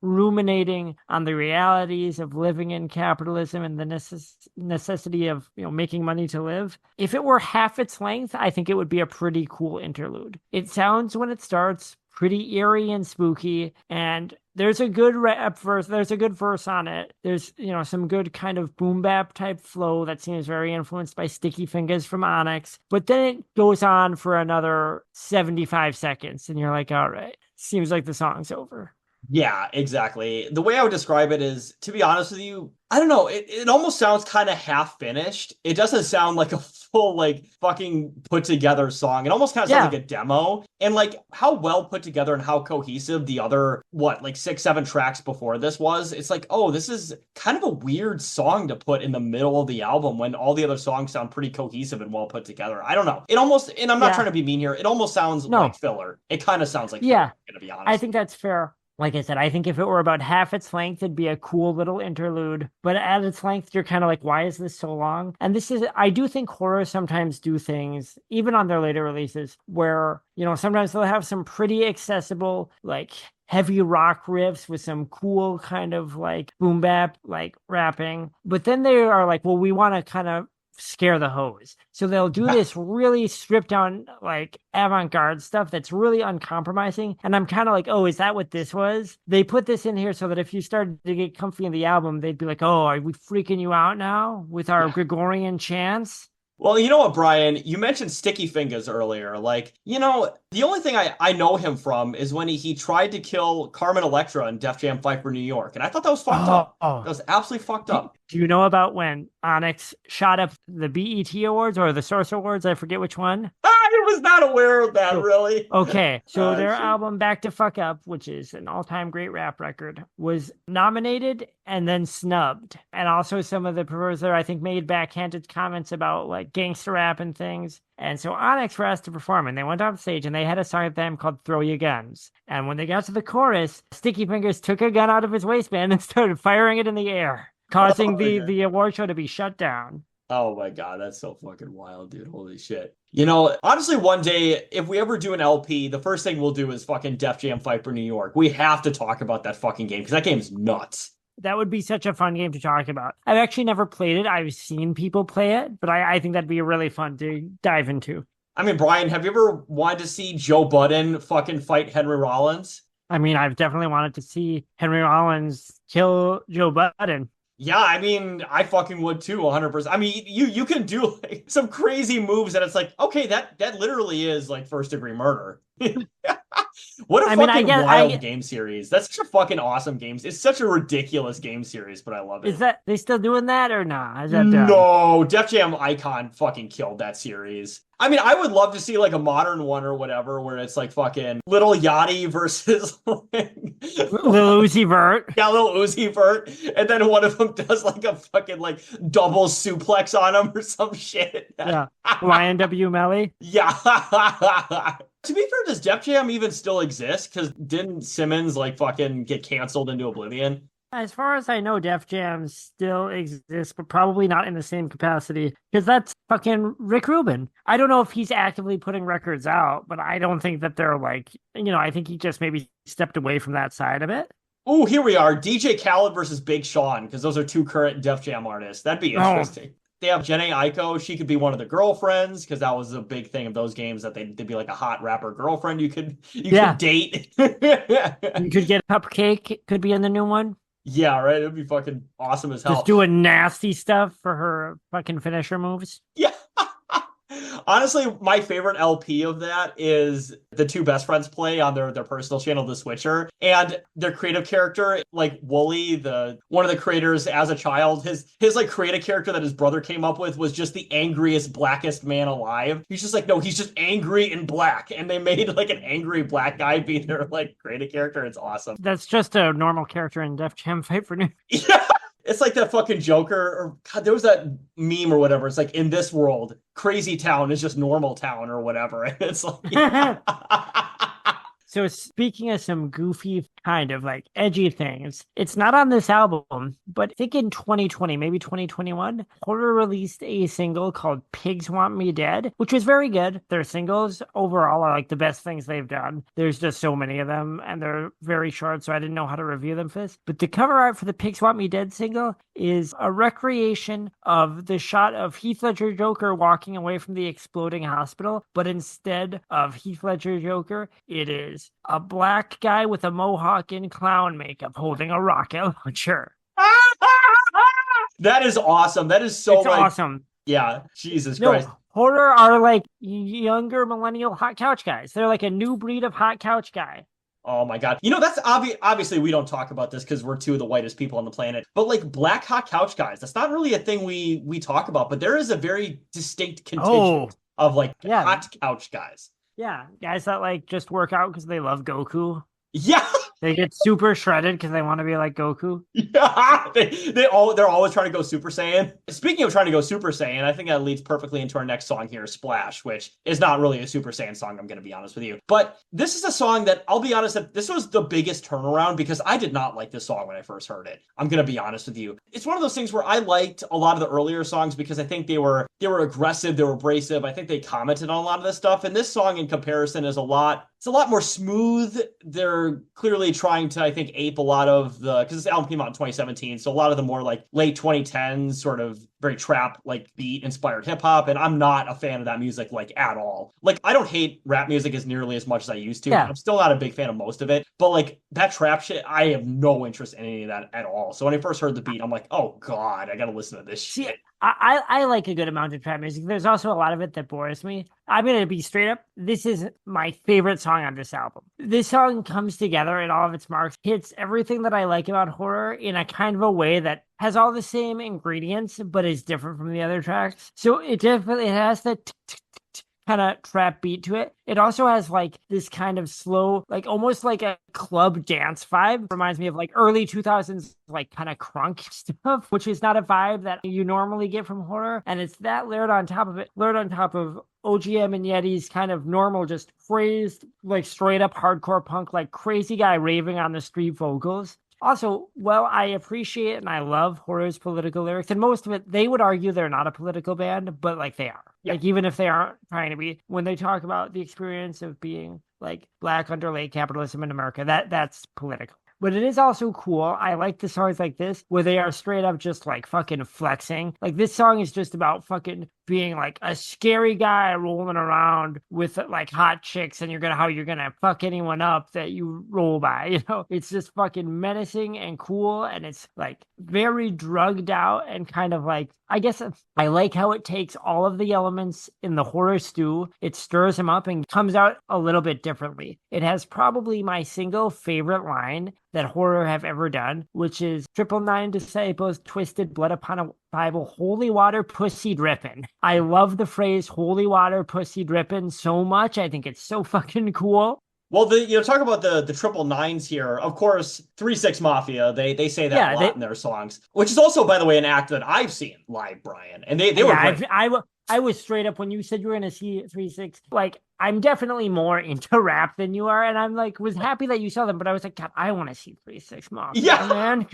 ruminating on the realities of living in capitalism and the necessity of, making money to live. If it were half its length, I think it would be a pretty cool interlude. It sounds, when it starts, pretty eerie and spooky, and there's a good rap verse. There's a good verse on it. There's, some good kind of boom bap type flow that seems very influenced by Sticky Fingers from Onyx. But then it goes on for another 75 seconds, and you're like, all right, seems like the song's over. Yeah, exactly. The way I would describe it is, to be honest with you, I don't know. It almost sounds kind of half finished. It doesn't sound like a full, like, fucking put together song. It almost kind of sounds like a demo. And like how well put together and how cohesive the other, 6-7 tracks before this was. It's like, oh, this is kind of a weird song to put in the middle of the album when all the other songs sound pretty cohesive and well put together. I don't know. It almost, and I'm not trying to be mean here, it almost sounds like filler. It kind of sounds like filler, I'm gonna be honest. I think that's fair. Like I said, I think if it were about half its length, it'd be a cool little interlude. But at its length, you're kind of like, why is this so long? And I do think horror sometimes do things, even on their later releases, where, sometimes they'll have some pretty accessible, like, heavy rock riffs with some cool kind of like boom bap, like rapping. But then they are like, well, we want to kind of scare the hose. So they'll do this really stripped down, like avant-garde stuff that's really uncompromising. And I'm kind of like, oh, is that what this was? They put this in here so that if you started to get comfy in the album, they'd be like, oh, are we freaking you out now with our Gregorian chants? Well, you know what, Brian? You mentioned Sticky Fingers earlier. Like, the only thing I know him from is when he tried to kill Carmen Electra in Def Jam Fight for New York. And I thought that was fucked up. That was absolutely fucked up. Do you know about when Onyx shot up the BET Awards or the Source Awards? I forget which one. I was not aware of that, really. Okay, so their album Back to Fuck Up, which is an all-time great rap record, was nominated and then snubbed. And also some of the performers there, I think, made backhanded comments about like gangster rap and things. And so Onyx were asked to perform, and they went on stage, and they had a song at them called Throw Your Guns. And when they got to the chorus, Sticky Fingers took a gun out of his waistband and started firing it in the air, causing the award show to be shut down. Oh my God, that's so fucking wild, dude. Holy shit. Honestly, one day, if we ever do an LP, the first thing we'll do is fucking Def Jam Fight for New York. We have to talk about that fucking game, because that game is nuts. That would be such a fun game to talk about. I've actually never played it. I've seen people play it, but I think that'd be really fun to dive into. I mean, Brian, have you ever wanted to see Joe Budden fucking fight Henry Rollins? I mean, I've definitely wanted to see Henry Rollins kill Joe Budden. Yeah, I mean, I fucking would too, 100%. I mean, you can do like some crazy moves that it's like, okay, that literally is like first-degree murder. What a wild game series. That's such a fucking awesome game. It's such a ridiculous game series, but I love it. Is that they still doing that or not? Is that No, Def Jam Icon fucking killed that series. I mean, I would love to see like a modern one or whatever where it's like fucking Little Yachty versus like, Lil Uzi Vert. yeah, Little Uzi Vert, and then one of them does like a fucking like double suplex on him or some shit. Yeah. YNW Melly. Yeah. To be fair, does Def Jam even still exist? Because didn't Simmons like fucking get canceled into oblivion? As far as I know, Def Jam still exists, but probably not in the same capacity because that's fucking Rick Rubin. I don't know if he's actively putting records out, but I don't think that they're like, I think he just maybe stepped away from that side of it. Oh, here we are. DJ Khaled versus Big Sean, because those are two current Def Jam artists. That'd be interesting. They have Jhené Aiko. She could be one of the girlfriends, because that was a big thing of those games, that they'd be like a hot rapper girlfriend you could date. You could get Cupcake, could be in the new one. Yeah, right. It'd be fucking awesome as hell. Just doing nasty stuff for her fucking finisher moves. Yeah. Honestly, my favorite LP of that is the two best friends play on their personal channel, The Switcher, and their creative character, like Wooly, one of the creators as a child, his like creative character that his brother came up with was just the angriest, blackest man alive. He's just like, no, he's just angry and black, and they made like an angry black guy be their like creative character. It's awesome. That's just a normal character in Def Jam Fight for New. Yeah. It's like that fucking Joker, or God, there was that meme or whatever. It's like, in this world, crazy town is just normal town or whatever. And it's like, yeah. So speaking of some goofy kind of like edgy things, it's not on this album, but I think in 2020, maybe 2021, Horror released a single called Pigs Want Me Dead, which was very good. Their singles overall are like the best things they've done. There's just so many of them and they're very short, so I didn't know how to review them for this. But the cover art for the Pigs Want Me Dead single is a recreation of the shot of Heath Ledger Joker walking away from the exploding hospital, but instead of Heath Ledger Joker, it is a black guy with a mohawk and clown makeup holding a rocket launcher. That is awesome. That is so awesome. Yeah, Jesus Christ. Horror are like younger millennial hot couch guys. They're like a new breed of hot couch guy. Oh my God. That's obviously we don't talk about this because we're two of the whitest people on the planet, but like black hot couch guys, that's not really a thing we talk about, but there is a very distinct contingent of like hot couch guys. Yeah, guys that like just work out because they love Goku. Yeah. They get super shredded because they want to be like Goku. Yeah, they're always trying to go Super Saiyan. Speaking of trying to go Super Saiyan, I think that leads perfectly into our next song here, Splash, which is not really a Super Saiyan song, I'm going to be honest with you. But this is a song that, I'll be honest, that this was the biggest turnaround because I did not like this song when I first heard it. I'm going to be honest with you. It's one of those things where I liked a lot of the earlier songs because I think they were aggressive, they were abrasive. I think they commented on a lot of this stuff. And this song in comparison is a lot more smooth. They're clearly trying to, I think, ape a lot of because this album came out in 2017, so a lot of the more like late 2010s sort of very trap like beat inspired hip hop, and I'm not a fan of that music like at all. Like I don't hate rap music as nearly as much as I used to. Yeah. I'm still not a big fan of most of it, but like that trap shit, I have no interest in any of that at all. So when I first heard the beat, I'm like, oh God, I gotta listen to this shit. I like a good amount of trap music. There's also a lot of it that bores me. I'm going to be straight up. This is my favorite song on this album. This song comes together in all of its marks, hits everything that I like about horror in a kind of a way that has all the same ingredients, but is different from the other tracks. So it has that kind of trap beat to it. It also has like this kind of slow, like almost like a club dance vibe. Reminds me of like early 2000s, like kind of crunk stuff, which is not a vibe that you normally get from horror. And it's that layered on top of OGM and Yeti's kind of normal, just phrased, like straight up hardcore punk, like crazy guy raving on the street vocals. Also, well, I appreciate and I love Horror's political lyrics, and most of it, they would argue they're not a political band, but like they are. Yeah. Like even if they aren't trying to be, when they talk about the experience of being like black under late capitalism in America, that's political. But it is also cool. I like the songs like this where they are straight up just like fucking flexing. Like this song is just about fucking being like a scary guy rolling around with like hot chicks and how you're gonna fuck anyone up that you roll by, It's just fucking menacing and cool, and it's like very drugged out and kind of like, I guess I like how it takes all of the elements in the horror stew, it stirs them up and comes out a little bit differently. It has probably my single favorite line that horror have ever done, which is 999 disciples, twisted blood upon a Bible, holy water, pussy dripping. I love the phrase "holy water, pussy dripping" so much. I think it's so fucking cool. Well, talk about the triple nines here. Of course, 3-6 Mafia, they say that a Yeah, lot in their songs, which is also, by the way, an act that I've seen live, Brian, and they were great. I was straight up when you said you were gonna see 3-6. Like, I'm definitely more into rap than you are, and I'm like was happy that you saw them, but I was like, God, I want to see 3-6 Mafia, Yeah, man.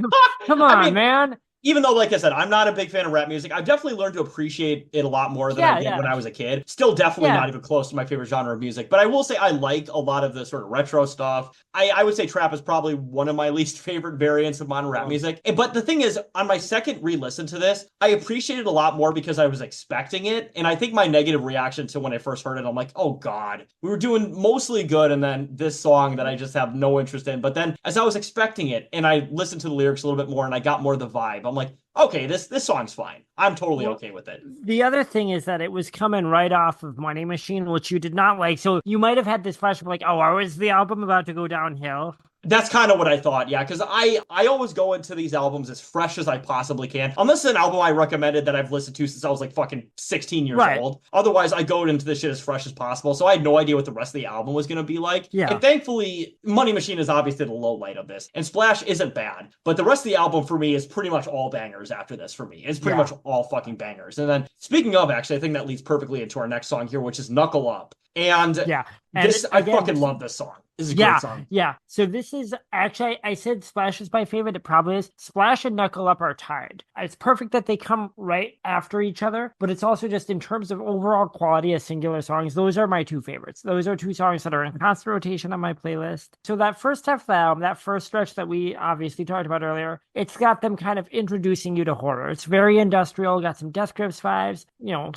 Come on, I mean, man. even though, like I said, I'm not a big fan of rap music, I've definitely learned to appreciate it a lot more than I did when I was a kid. Still definitely not even close to my favorite genre of music, but I will say I like a lot of the sort of retro stuff. I would say trap is probably one of my least favorite variants of modern rap music. But the thing is, on my second re-listen to this, I appreciate it a lot more because I was expecting it. And I think my negative reaction to when I first heard it, I'm like, oh God, we were doing mostly good. And then this song that I just have no interest in. But then as I was expecting it and I listened to the lyrics a little bit more and I got more of the vibe, I'm like, okay, this song's fine. I'm totally okay with it. The other thing is that it was coming right off of Money Machine, which you did not like. So you might have had this flash of like, oh, is the album about to go downhill? That's kind of what I thought, yeah, because I always go into these albums as fresh as I possibly can. Unless it's an album I recommended that I've listened to since I was like fucking 16 years old. Otherwise, I go into this shit as fresh as possible. So I had no idea what the rest of the album was going to be like. Yeah. And thankfully, Money Machine is obviously the low light of this. And Splash isn't bad. But the rest of the album for me is pretty much all bangers after this for me. It's pretty much all fucking bangers. And then speaking of, actually, I think that leads perfectly into our next song here, which is Knuckle Up. And I fucking love this song. This is a great song. Yeah. So this is actually, I said Splash is my favorite. It probably is. Splash and Knuckle Up are tied. It's perfect that they come right after each other, but it's also just in terms of overall quality of singular songs, those are my two favorites. Those are two songs that are in constant rotation on my playlist. So that first half of the album, that first stretch that we obviously talked about earlier, it's got them kind of introducing you to horror. It's very industrial, got some Death Grips vibes,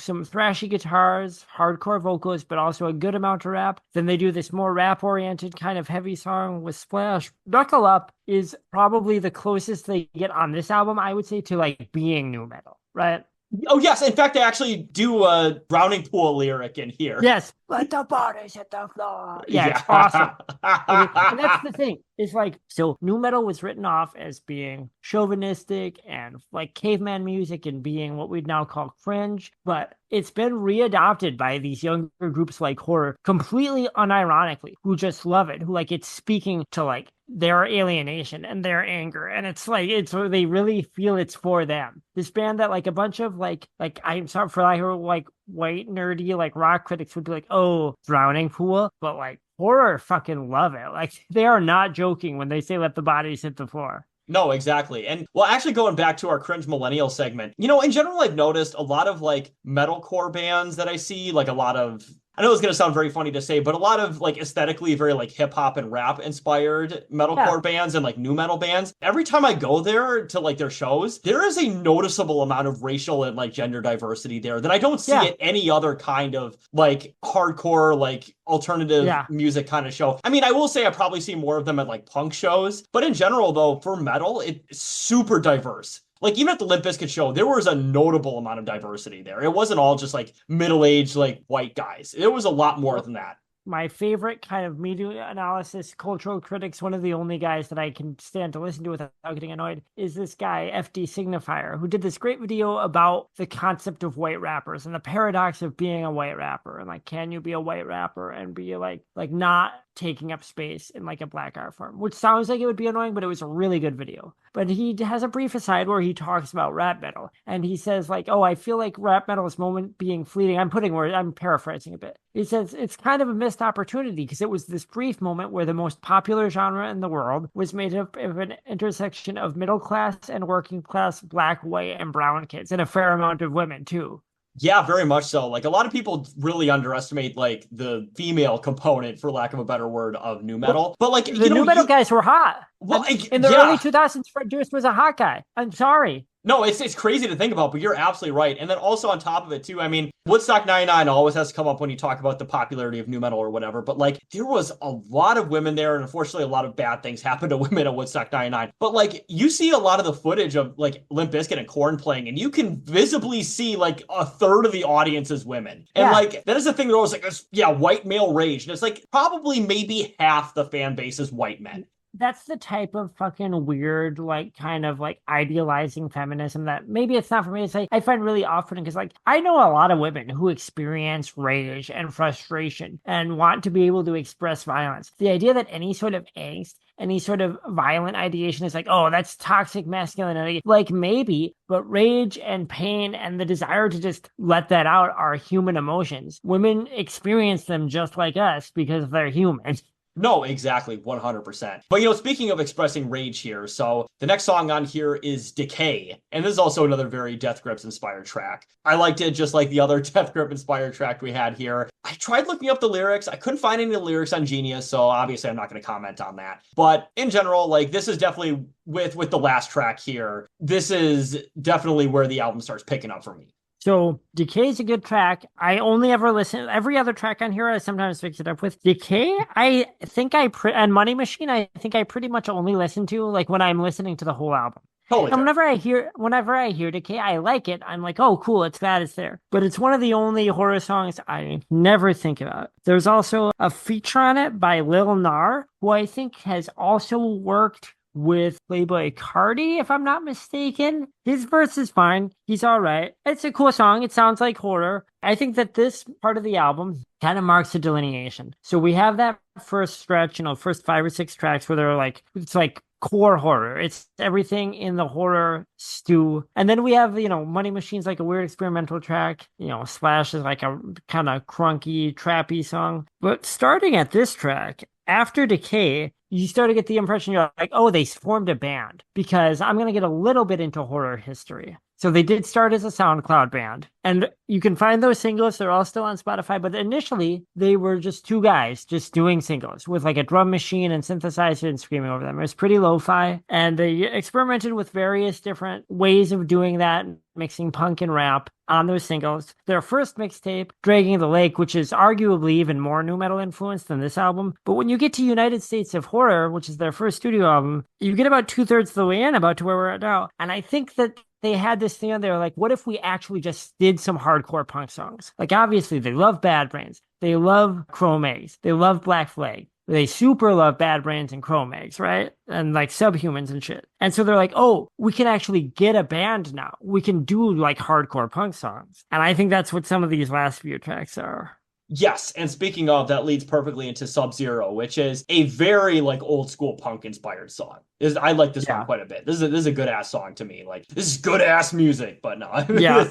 some thrashy guitars, hardcore vocals, but also a good amount of rap. Then they do this more rap-oriented kind of heavy song with Splash. Knuckle Up is probably the closest they get on this album, I would say, to like being nu metal, right? Oh, yes. In fact, I actually do a Drowning Pool lyric in here. Yes. Let the bodies hit the floor. Yeah, it's awesome. And that's the thing. It's like, so nu metal was written off as being chauvinistic and like caveman music and being what we'd now call cringe, but it's been readopted by these younger groups like horror completely unironically, who just love it, who like it's speaking to like their alienation and their anger, and it's like they really feel it's for them. This band that like a bunch of like I'm sorry for I hear like white nerdy like rock critics would be like, oh, Drowning Pool, but like horror fucking love it. Like they are not joking when they say let the bodies hit the floor. No, exactly. And well, actually going back to our cringe millennial segment, in general, I've noticed a lot of like metalcore bands that I see, like a lot of, I know it's going to sound very funny to say, but a lot of like aesthetically very like hip hop and rap inspired metalcore bands and like nu metal bands. Every time I go there to like their shows, there is a noticeable amount of racial and like gender diversity there that I don't see at any other kind of like hardcore, like alternative music kind of show. I mean, I will say I probably see more of them at like punk shows, but in general though, for metal, it's super diverse. Like, even at the Limp Bizkit show, there was a notable amount of diversity there. It wasn't all just, like, middle-aged, like, white guys. There was a lot more than that. My favorite kind of media analysis, cultural critics, one of the only guys that I can stand to listen to without getting annoyed, is this guy, FD Signifier, who did this great video about the concept of white rappers and the paradox of being a white rapper. And, like, can you be a white rapper and be, like not taking up space in like a black art form, which sounds like it would be annoying, but it was a really good video. But he has a brief aside where he talks about rap metal, and he says like, oh, I feel like rap metal's moment being fleeting. I'm paraphrasing a bit. He says it's kind of a missed opportunity because it was this brief moment where the most popular genre in the world was made up of an intersection of middle class and working class black, white, and brown kids, and a fair amount of women too. Yeah, very much so. Like, a lot of people really underestimate, like, the female component, for lack of a better word, of nu metal. But, like, the nu metal guys were hot. Well, in the early 2000s, Fred Durst was a hot guy. I'm sorry. No, it's crazy to think about, but you're absolutely right. And then also on top of it, too, I mean, Woodstock 99 always has to come up when you talk about the popularity of nu metal or whatever. But, like, there was a lot of women there, and unfortunately, a lot of bad things happened to women at Woodstock 99. But, like, you see a lot of the footage of, like, Limp Bizkit and Korn playing, and you can visibly see, like, a third of the audience is women. And, like, that is the thing that was, like, white male rage. And it's, like, probably maybe half the fan base is white men. that's the type of fucking weird, like kind of like idealizing feminism that maybe it's not for me to say. I find really off-putting because like I know a lot of women who experience rage and frustration and want to be able to express violence. The idea that any sort of angst, any sort of violent ideation is like, oh, that's toxic masculinity. Like maybe, but rage and pain and the desire to just let that out are human emotions. Women experience them just like us because they're human. No, exactly, 100%. But speaking of expressing rage here, so the next song on here is Decay, and this is also another very Death Grips inspired track. I liked it just like the other Death Grip inspired track we had here. I tried looking up the lyrics. I couldn't find any of the lyrics on Genius, so obviously I'm not going to comment on that. But in general, like this is definitely with the last track here, this is definitely where the album starts picking up for me. So Decay is a good track. I only ever listen. Every other track on here, I sometimes mix it up with Decay. I think and Money Machine. I think I pretty much only listen to like when I'm listening to the whole album. Totally. And whenever I hear Decay, I like it. I'm like, oh, cool, it's that, it's there. But it's one of the only horror songs I never think about. There's also a feature on it by Lil Nar, who I think has also worked with Playboy Cardi, if I'm not mistaken. His verse is fine. He's all right. It's a cool song. It sounds like horror. I think that this part of the album kind of marks a delineation. So we have that first stretch, first 5 or 6 tracks where they're like, it's like core horror. It's everything in the horror stew. And then we have, Money Machine's like a weird experimental track. Slash is like a kind of crunky, trappy song. But starting at this track, after Decay, you start to get the impression you're like, oh, they formed a band, because I'm going to get a little bit into horror history. So they did start as a SoundCloud band, and you can find those singles. They're all still on Spotify, but initially they were just 2 guys just doing singles with like a drum machine and synthesizer and screaming over them. It was pretty lo-fi, and they experimented with various different ways of doing that, mixing punk and rap on those singles. Their first mixtape, Dragging the Lake, which is arguably even more nu metal influenced than this album. But when you get to United States of Horror, which is their first studio album, you get about 2/3 of the way in, about to where we're at now. And I think that they had this thing on there, like, what if we actually just did some hardcore punk songs? Like, obviously, they love Bad Brains. They love Chrome Eggs. They love Black Flag. They super love Bad Brains and Chrome Eggs, right? And like Subhumans and shit. And so they're like, oh, we can actually get a band now. We can do like hardcore punk songs. And I think that's what some of these last few tracks are. Yes, and speaking of, that leads perfectly into Sub-Zero, which is a very like old school punk inspired song. I like this one quite a bit. This is a good ass song to me. Like, this is good ass music, but no. Yeah.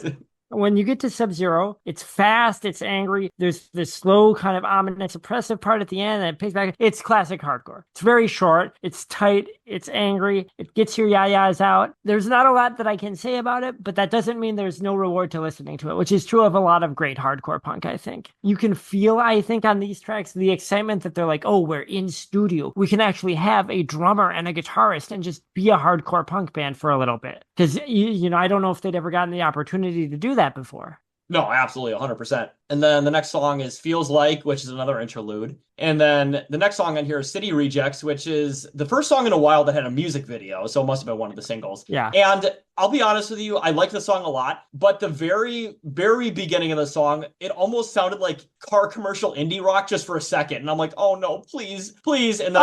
When you get to Sub-Zero, it's fast, it's angry. There's this slow, kind of ominous, oppressive part at the end, and it picks back. It's classic hardcore. It's very short, it's tight, it's angry, it gets your yayas out. There's not a lot that I can say about it, but that doesn't mean there's no reward to listening to it, which is true of a lot of great hardcore punk, I think. You can feel, I think, on these tracks, the excitement that they're like, oh, we're in studio. We can actually have a drummer and a guitarist and just be a hardcore punk band for a little bit. Because, I don't know if they'd ever gotten the opportunity to do that before. No, absolutely, 100%. And then the next song is Feels Like, which is another interlude. And then the next song on here is City Rejects, which is the first song in a while that had a music video, so it must have been one of the singles. Yeah. And I'll be honest with you, I like the song a lot, but the very, very beginning of the song, it almost sounded like car commercial indie rock just for a second. And I'm like, oh no, please, please. And then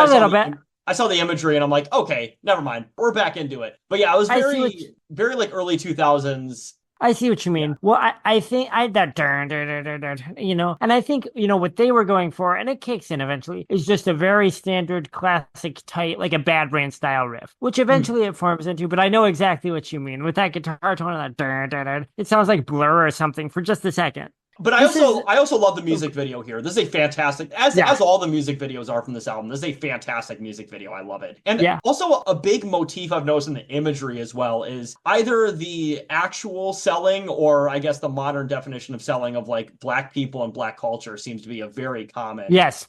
I saw the imagery and I'm like, okay, never mind. We're back into it. But yeah, I was very like early 2000s. I see what you mean. Yeah. Well, I think that and I think, what they were going for, and it kicks in eventually, is just a very standard classic tight, like a Bad Brain style riff, which eventually it forms into, but I know exactly what you mean with that guitar tone and that it sounds like Blur or something for just a second. But I also love the music video here. This is a fantastic, as all the music videos are from this album, this is a fantastic music video. I love it. And also a big motif I've noticed in the imagery as well is either the actual selling, or I guess the modern definition of selling, of like black people and black culture seems to be a very common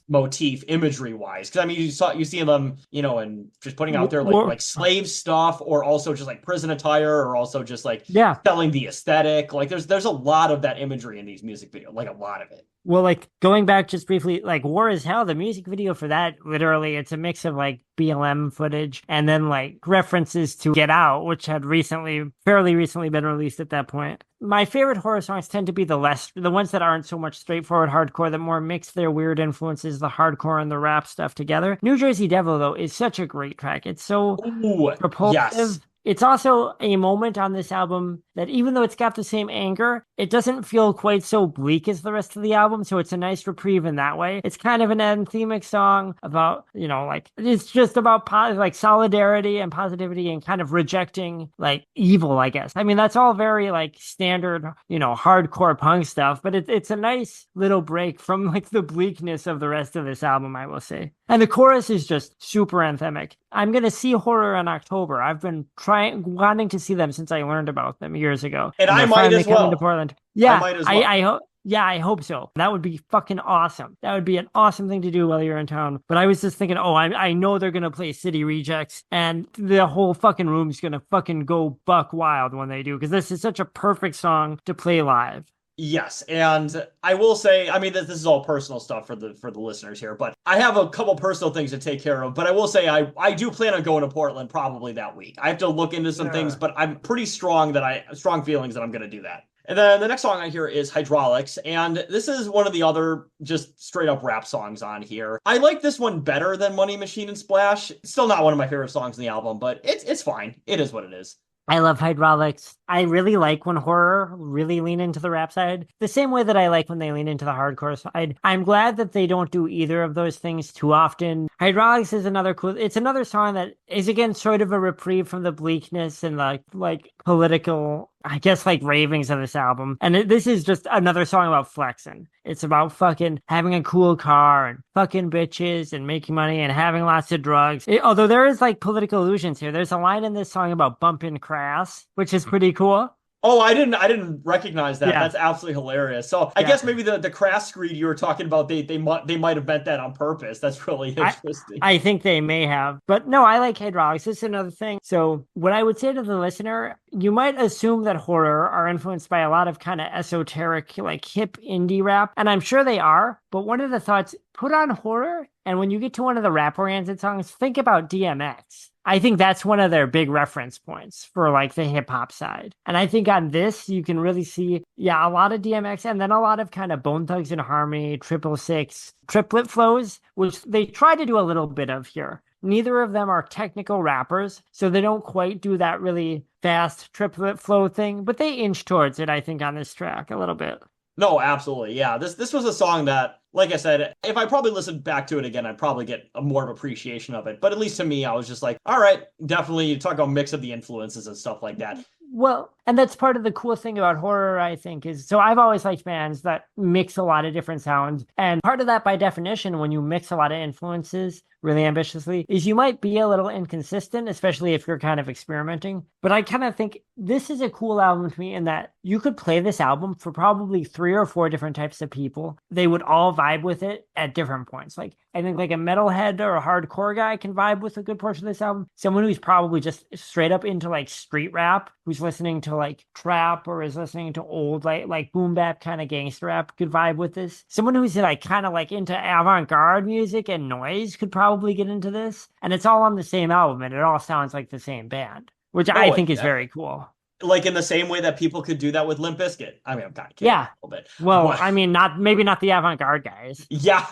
motif imagery wise. Because I mean, you see them, and just putting out there like slave stuff, or also just like prison attire, or also just like selling the aesthetic. Like there's a lot of that imagery in these music music video, like a lot of it. Well, like going back just briefly, like War is Hell, the music video for that, literally, it's a mix of like BLM footage and then like references to Get Out, which had fairly recently been released at that point. My favorite horror songs tend to be the ones that aren't so much straightforward hardcore, that more mix their weird influences, the hardcore and the rap stuff together. New Jersey Devil, though, is such a great track. It's so Ooh, yes. propulsive. It's also a moment on this album that even though it's got the same anger, it doesn't feel quite so bleak as the rest of the album. So it's a nice reprieve in that way. It's kind of an anthemic song about, like it's just about like solidarity and positivity and kind of rejecting like evil, I guess. I mean, that's all very like standard, hardcore punk stuff, but it's a nice little break from like the bleakness of the rest of this album, I will say. And the chorus is just super anthemic. I'm going to see Horror in October. I've been wanting to see them since I learned about them years ago. And I might as well. Coming to Portland. Yeah, I might as well. I hope. Yeah, I hope so. That would be fucking awesome. That would be an awesome thing to do while you're in town. But I was just thinking, I know they're going to play City Rejects and the whole fucking room's going to fucking go buck wild when they do, because this is such a perfect song to play live. Yes, and I will say, I mean, this is all personal stuff for the listeners here, but I have a couple personal things to take care of. But I will say, I do plan on going to Portland probably that week. I have to look into some things, but I'm pretty strong strong feelings that I'm going to do that. And then the next song I hear is Hydraulics, and this is one of the other just straight up rap songs on here. I like this one better than Money Machine and Splash. It's still not one of my favorite songs in the album, but it's fine. It is what it is. I love Hydraulics. I really like when horror really lean into the rap side, the same way that I like when they lean into the hardcore side. I'm glad that they don't do either of those things too often. Hydraulics is it's another song that is, again, sort of a reprieve from the bleakness and like political, I guess, like ravings of this album. And this is just another song about flexing. It's about fucking having a cool car and fucking bitches and making money and having lots of drugs. Although there is like political allusions here. There's a line in this song about bumping crass, which is pretty cool. Oh, I didn't recognize that. Yeah. That's absolutely hilarious. So I guess maybe the crass screed you were talking about, they might have meant that on purpose. That's really interesting. I think they may have. But no, I like Hydraulics. This is another thing. So what I would say to the listener, you might assume that horror are influenced by a lot of kind of esoteric, like hip indie rap. And I'm sure they are. But one of the thoughts, put on horror, and when you get to one of the rap-oriented songs, think about DMX. I think that's one of their big reference points for like the hip hop side. And I think on this, you can really see, a lot of DMX and then a lot of kind of Bone Thugs and Harmony, 666, triplet flows, which they try to do a little bit of here. Neither of them are technical rappers, so they don't quite do that really fast triplet flow thing, but they inch towards it, I think, on this track a little bit. No, absolutely. Yeah, this was a song that, like I said, if I probably listened back to it again, I'd probably get more of appreciation of it. But at least to me, I was just like, all right, definitely, you talk about mix of the influences and stuff like that. Well, and that's part of the cool thing about horror, I think, is so I've always liked bands that mix a lot of different sounds. And part of that, by definition, when you mix a lot of influences really ambitiously, is you might be a little inconsistent, especially if you're kind of experimenting. But I kind of think this is a cool album to me in that you could play this album for probably 3 or 4 different types of people. They would all vibe with it at different points. Like, I think like a metalhead or a hardcore guy can vibe with a good portion of this album. Someone who's probably just straight up into like street rap, who's listening to like trap or is listening to old like boom bap kind of gangster rap could vibe with this. Someone who's like kind of like into avant-garde music and noise could probably get into this. And it's all on the same album and it all sounds like the same band, which I think is very cool. Like in the same way that people could do that with Limp Bizkit. I mean, I'm kind of kidding a little bit. Well, I mean, maybe not the avant-garde guys. Yeah.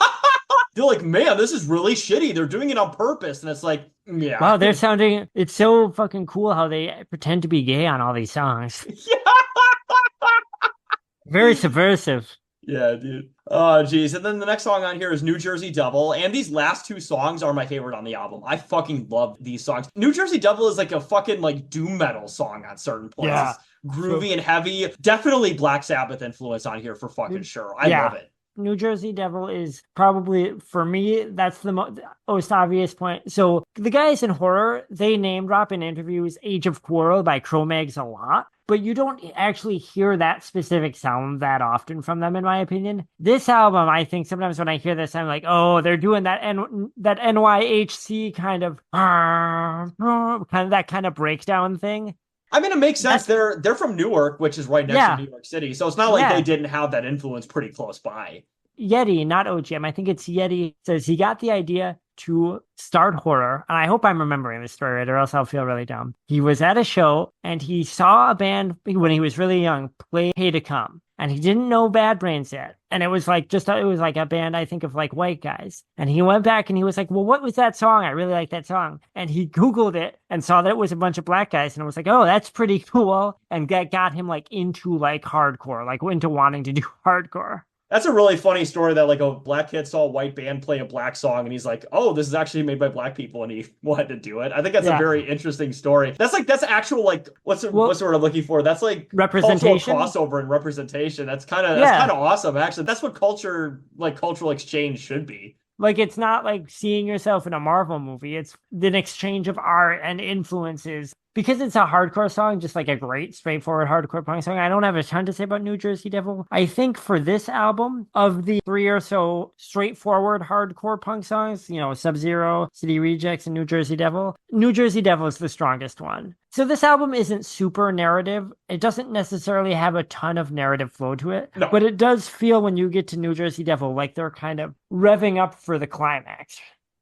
They're like, man, this is really shitty. They're doing it on purpose. And it's like, yeah. Wow, it's so fucking cool how they pretend to be gay on all these songs. Yeah. Very subversive. Yeah, dude. Oh, geez. And then the next song on here is New Jersey Devil. And these last 2 songs are my favorite on the album. I fucking love these songs. New Jersey Devil is like a fucking like doom metal song on certain points. Yeah. It's groovy and heavy. Definitely Black Sabbath influence on here for fucking sure. I love it. New Jersey Devil is probably, for me, that's the most obvious point. So the guys in horror, they name drop in interviews Age of Quarrel by Cro-Mags a lot, but you don't actually hear that specific sound that often from them, in my opinion. This album, I think sometimes when I hear this, I'm like, oh, they're doing that NYHC kind of that kind of breakdown thing. I mean, it makes sense. That's They're from Newark, which is right next to yeah, New York City. So it's not like they yeah. didn't have that influence pretty close by. Yeti, not OGM. I think it's Yeti says he got the idea to start horror. And I hope I'm remembering this story right, or else I'll feel really dumb. He was at a show and he saw a band when he was really young play Hey to Come. And he didn't know Bad Brains yet. And it was like it was like a band, I think, of like white guys. And he went back and he was like, well, what was that song? I really like that song. And he Googled it and saw that it was a bunch of black guys. And it was like, oh, that's pretty cool. And that got him like into like hardcore, like into wanting to do hardcore. That's a really funny story that like a black kid saw a white band play a black song and he's like, "Oh, this is actually made by black people," and he wanted to do it. I think that's a Yeah. very interesting story. That's actual like Well, what's the word I'm looking for? That's like cultural representation. crossover and representation. That's Yeah. kind of awesome actually. That's what cultural exchange should be. Like it's not like seeing yourself in a Marvel movie. It's an exchange of art and influences. Because it's a hardcore song, just like a great straightforward hardcore punk song. I don't have a ton to say about New Jersey Devil. I think for this album, of the three or so straightforward hardcore punk songs, Sub-Zero, City Rejects, and New Jersey Devil is the strongest one. So this album isn't super narrative. It doesn't necessarily have a ton of narrative flow to it, No. but it does feel when you get to New Jersey Devil like they're kind of revving up for the climax.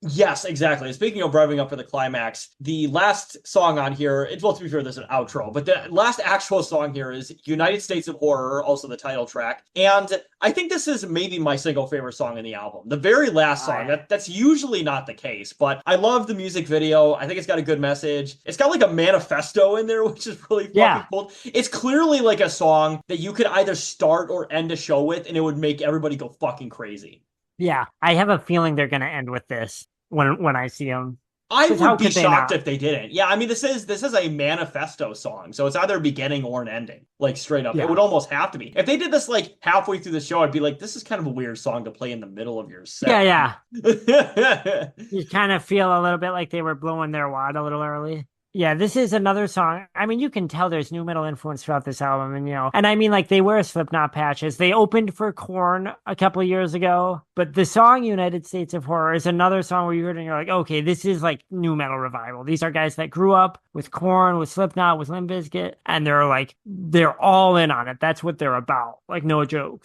Yes, exactly. Speaking of revving up for the climax, the last song on here, well, to be fair, there's an outro, but the last actual song here is United States of Horror, also the title track. And I think this is maybe my single favorite song in the album. The very last song, that's usually not the case, but I love the music video. I think it's got a good message. It's got like a manifesto in there, which is really fucking cool. It's clearly like a song that you could either start or end a show with, and it would make everybody go fucking crazy. Yeah, I have a feeling they're going to end with this. When I see them, I would be shocked if they didn't. Yeah, I mean this is a manifesto song, so it's either a beginning or an ending, like straight up. Yeah. It would almost have to be. If they did this like halfway through the show, I'd be like, this is kind of a weird song to play in the middle of your set. Yeah. You kind of feel a little bit like they were blowing their wad a little early. Yeah, this is another song. I mean, you can tell there's new metal influence throughout this album, and I mean, like they wear Slipknot patches. They opened for Korn a couple of years ago, but the song "United States of Horror" is another song where you heard it and you're like, okay, this is like new metal revival. These are guys that grew up with Korn, with Slipknot, with Limp Bizkit, and they're all in on it. That's what they're about. Like, no joke.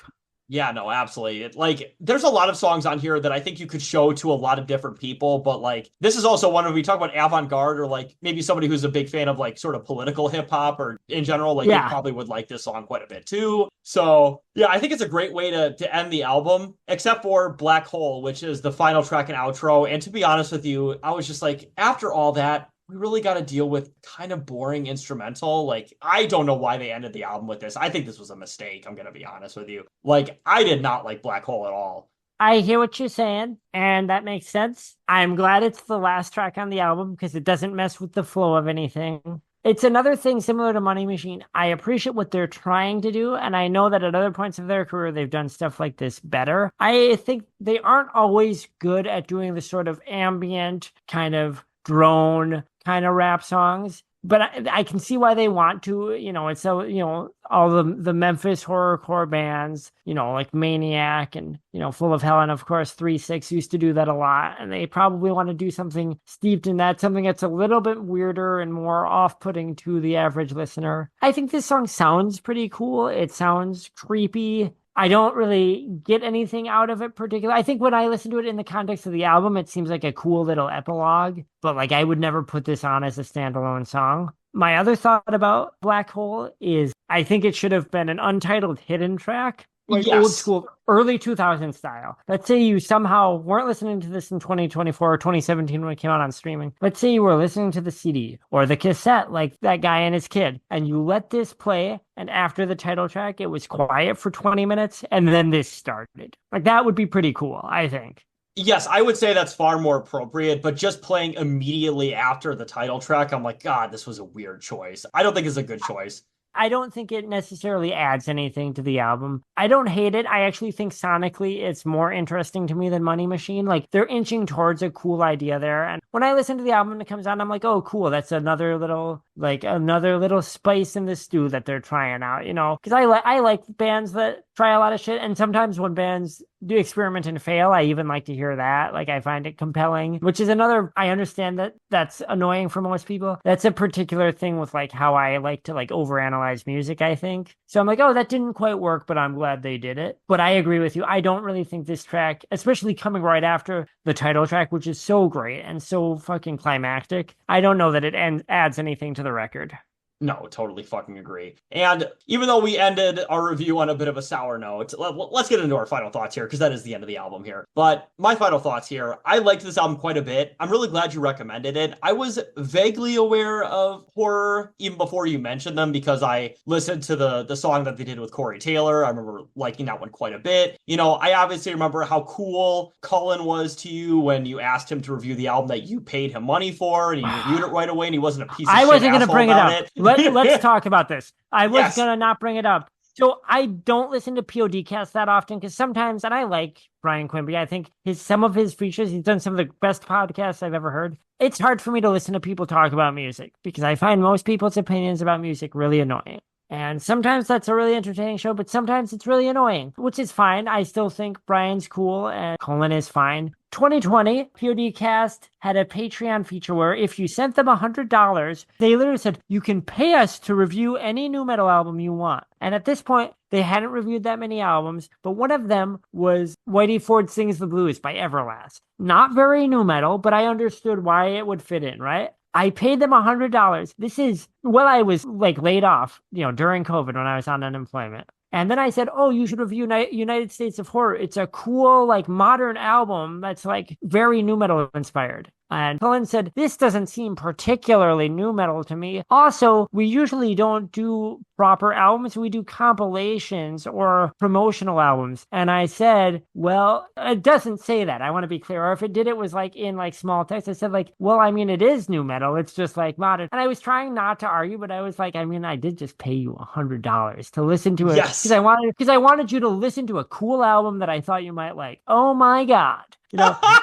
Yeah, no, absolutely. There's a lot of songs on here that I think you could show to a lot of different people, but like, this is also one of, we talk about avant-garde or like maybe somebody who's a big fan of like sort of political hip hop or in general, like they probably would like this song quite a bit too. So yeah, I think it's a great way to end the album, except for Black Hole, which is the final track and outro. And to be honest with you, I was just like, after all that, we really got to deal with kind of boring instrumental. Like, I don't know why they ended the album with this. I think this was a mistake. I'm going to be honest with you. Like, I did not like Black Hole at all. I hear what you're saying, and that makes sense. I'm glad it's the last track on the album because it doesn't mess with the flow of anything. It's another thing similar to Money Machine. I appreciate what they're trying to do, and I know that at other points of their career, they've done stuff like this better. I think they aren't always good at doing the sort of ambient kind of drone kind of rap songs, but I can see why they want to. It's so all the Memphis horrorcore bands, like Maniac and Full of Hell, and of course 3-6 used to do that a lot, and they probably want to do something steeped in that, something that's a little bit weirder and more off-putting to the average listener. I think this song sounds pretty cool. It sounds creepy. I don't really get anything out of it particularly. I think when I listen to it in the context of the album, it seems like a cool little epilogue, but like I would never put this on as a standalone song. My other thought about Black Hole is I think it should have been an untitled hidden track. Like old school, early 2000 style. Let's say you somehow weren't listening to this in 2024 or 2017 when it came out on streaming. Let's say you were listening to the CD or the cassette, like that guy and his kid, and you let this play, and after the title track, it was quiet for 20 minutes, and then this started. Like, that would be pretty cool, I think. Yes, I would say that's far more appropriate, but just playing immediately after the title track, I'm like, God, this was a weird choice. I don't think it's a good choice. I don't think it necessarily adds anything to the album. I don't hate it. I actually think sonically it's more interesting to me than Money Machine. Like, they're inching towards a cool idea there. And when I listen to the album and it comes on, I'm like, oh, cool. That's another little like another little spice in the stew that they're trying out, because I like bands that try a lot of shit. And sometimes when bands do experiment and fail, I even like to hear that. Like I find it compelling, which is another, I understand that that's annoying for most people. That's a particular thing with like how I like to like overanalyze music, I think. So I'm like, oh, that didn't quite work, but I'm glad they did it. But I agree with you. I don't really think this track, especially coming right after the title track, which is so great and so fucking climactic, I don't know that it adds anything to the record. No, totally fucking agree. And even though we ended our review on a bit of a sour note, let's get into our final thoughts here, because that is the end of the album here. But my final thoughts here, I liked this album quite a bit. I'm really glad you recommended it. I was vaguely aware of horror even before you mentioned them, because I listened to the song that they did with Corey Taylor. I remember liking that one quite a bit. I obviously remember how cool Cullen was to you when you asked him to review the album that you paid him money for, and he reviewed it right away, and he wasn't a piece of shit. I wasn't going to bring it up. Let's talk about this. I was Yes. going to not bring it up. So I don't listen to PODcast that often because sometimes, and I like Brian Quimby. I think some of his features, he's done some of the best podcasts I've ever heard. It's hard for me to listen to people talk about music because I find most people's opinions about music really annoying. And sometimes that's a really entertaining show, but sometimes it's really annoying, which is fine. I still think Brian's cool and Colin is fine. 2020, PODcast had a Patreon feature where if you sent them $100, they literally said, you can pay us to review any nu metal album you want. And at this point, they hadn't reviewed that many albums, but one of them was Whitey Ford Sings the Blues by Everlast. Not very nu metal, but I understood why it would fit in, right? I paid them $100. This is, I was like laid off, during COVID when I was on unemployment. And then I said, oh, you should review United States of Horror. It's a cool, like modern album that's like very nu metal inspired. And Cullen said, this doesn't seem particularly nu metal to me. Also, we usually don't do proper albums. We do compilations or promotional albums. And I said, well, it doesn't say that. I want to be clear. Or if it did, it was like in like small text. I said like, well, I mean, it is nu metal. It's just like modern. And I was trying not to argue, but I was like, I mean, I did just pay you $100 to listen to it. Yes. Because I wanted you to listen to a cool album that I thought you might like. Oh my God.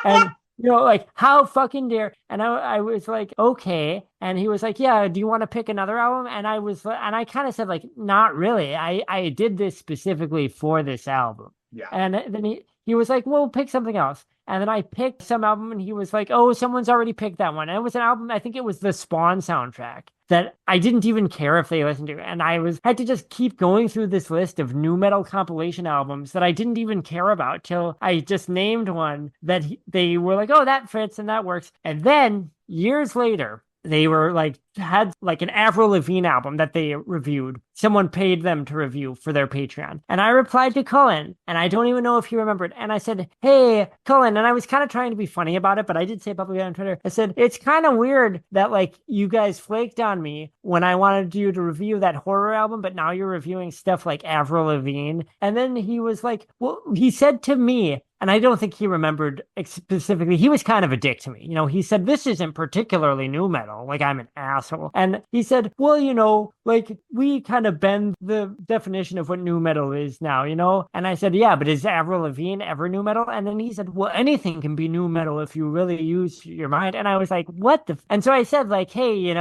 And like how fucking dare. And I was like, okay. And he was like, yeah, do you want to pick another album? And I kind of said like, not really. I did this specifically for this album. Yeah. And then he was like, well, pick something else. And then I picked some album and he was like, oh, someone's already picked that one. And it was an album, I think it was the Spawn soundtrack that I didn't even care if they listened to. And had to just keep going through this list of nu metal compilation albums that I didn't even care about till I just named one that they were like, oh, that fits and that works. And then years later, they were like, had like an Avril Lavigne album that they reviewed. Someone paid them to review for their Patreon. And I replied to Cullen, and I don't even know if he remembered. And I said, hey, Cullen, and I was kind of trying to be funny about it, but I did say publicly on Twitter, I said, it's kind of weird that like you guys flaked on me when I wanted you to review that horror album, but now you're reviewing stuff like Avril Lavigne. And then he was like, well, he said to me, and I don't think he remembered specifically. He was kind of a dick to me. He said, this isn't particularly nu metal. Like, I'm an asshole. And he said, well, like, we kind of bend the definition of what nu metal is now, And I said, yeah, but is Avril Lavigne ever nu metal? And then he said, well, anything can be nu metal if you really use your mind. And I was like, what the? And so I said, like, hey,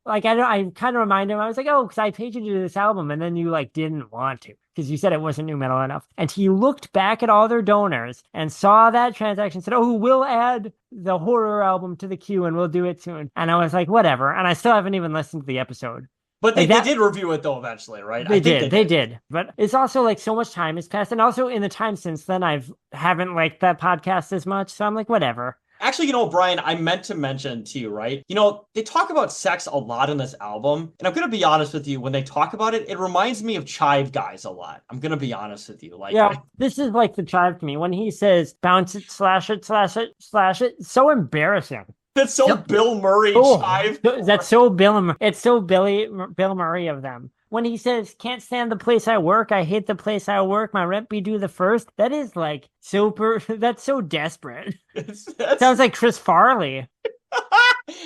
like, I kind of reminded him, I was like, oh, because I paid you to do this album, and then you, like, didn't want to, because you said it wasn't nu metal enough. And he looked back at all their donors and saw that transaction, said, oh, we'll add the horror album to the queue, and we'll do it soon. And I was like, whatever. And I still haven't even listened to the episode. But they did review it, though, eventually, right? They did. But it's also, like, so much time has passed. And also, in the time since then, haven't liked that podcast as much. So I'm like, whatever. Actually, Brian, I meant to mention to you, right? They talk about sex a lot in this album. And I'm going to be honest with you, when they talk about it, it reminds me of Chive guys a lot. I'm going to be honest with you. Like, yeah, this is like the Chive to me. When he says, bounce it, slash it, slash it, slash it, it's so embarrassing. That's so Bill Murray, Chive. That's so It's so Bill Murray of them. When he says, can't stand the place I work, I hate the place I work, my rent be due the first, that is like that's so desperate. Sounds like Chris Farley.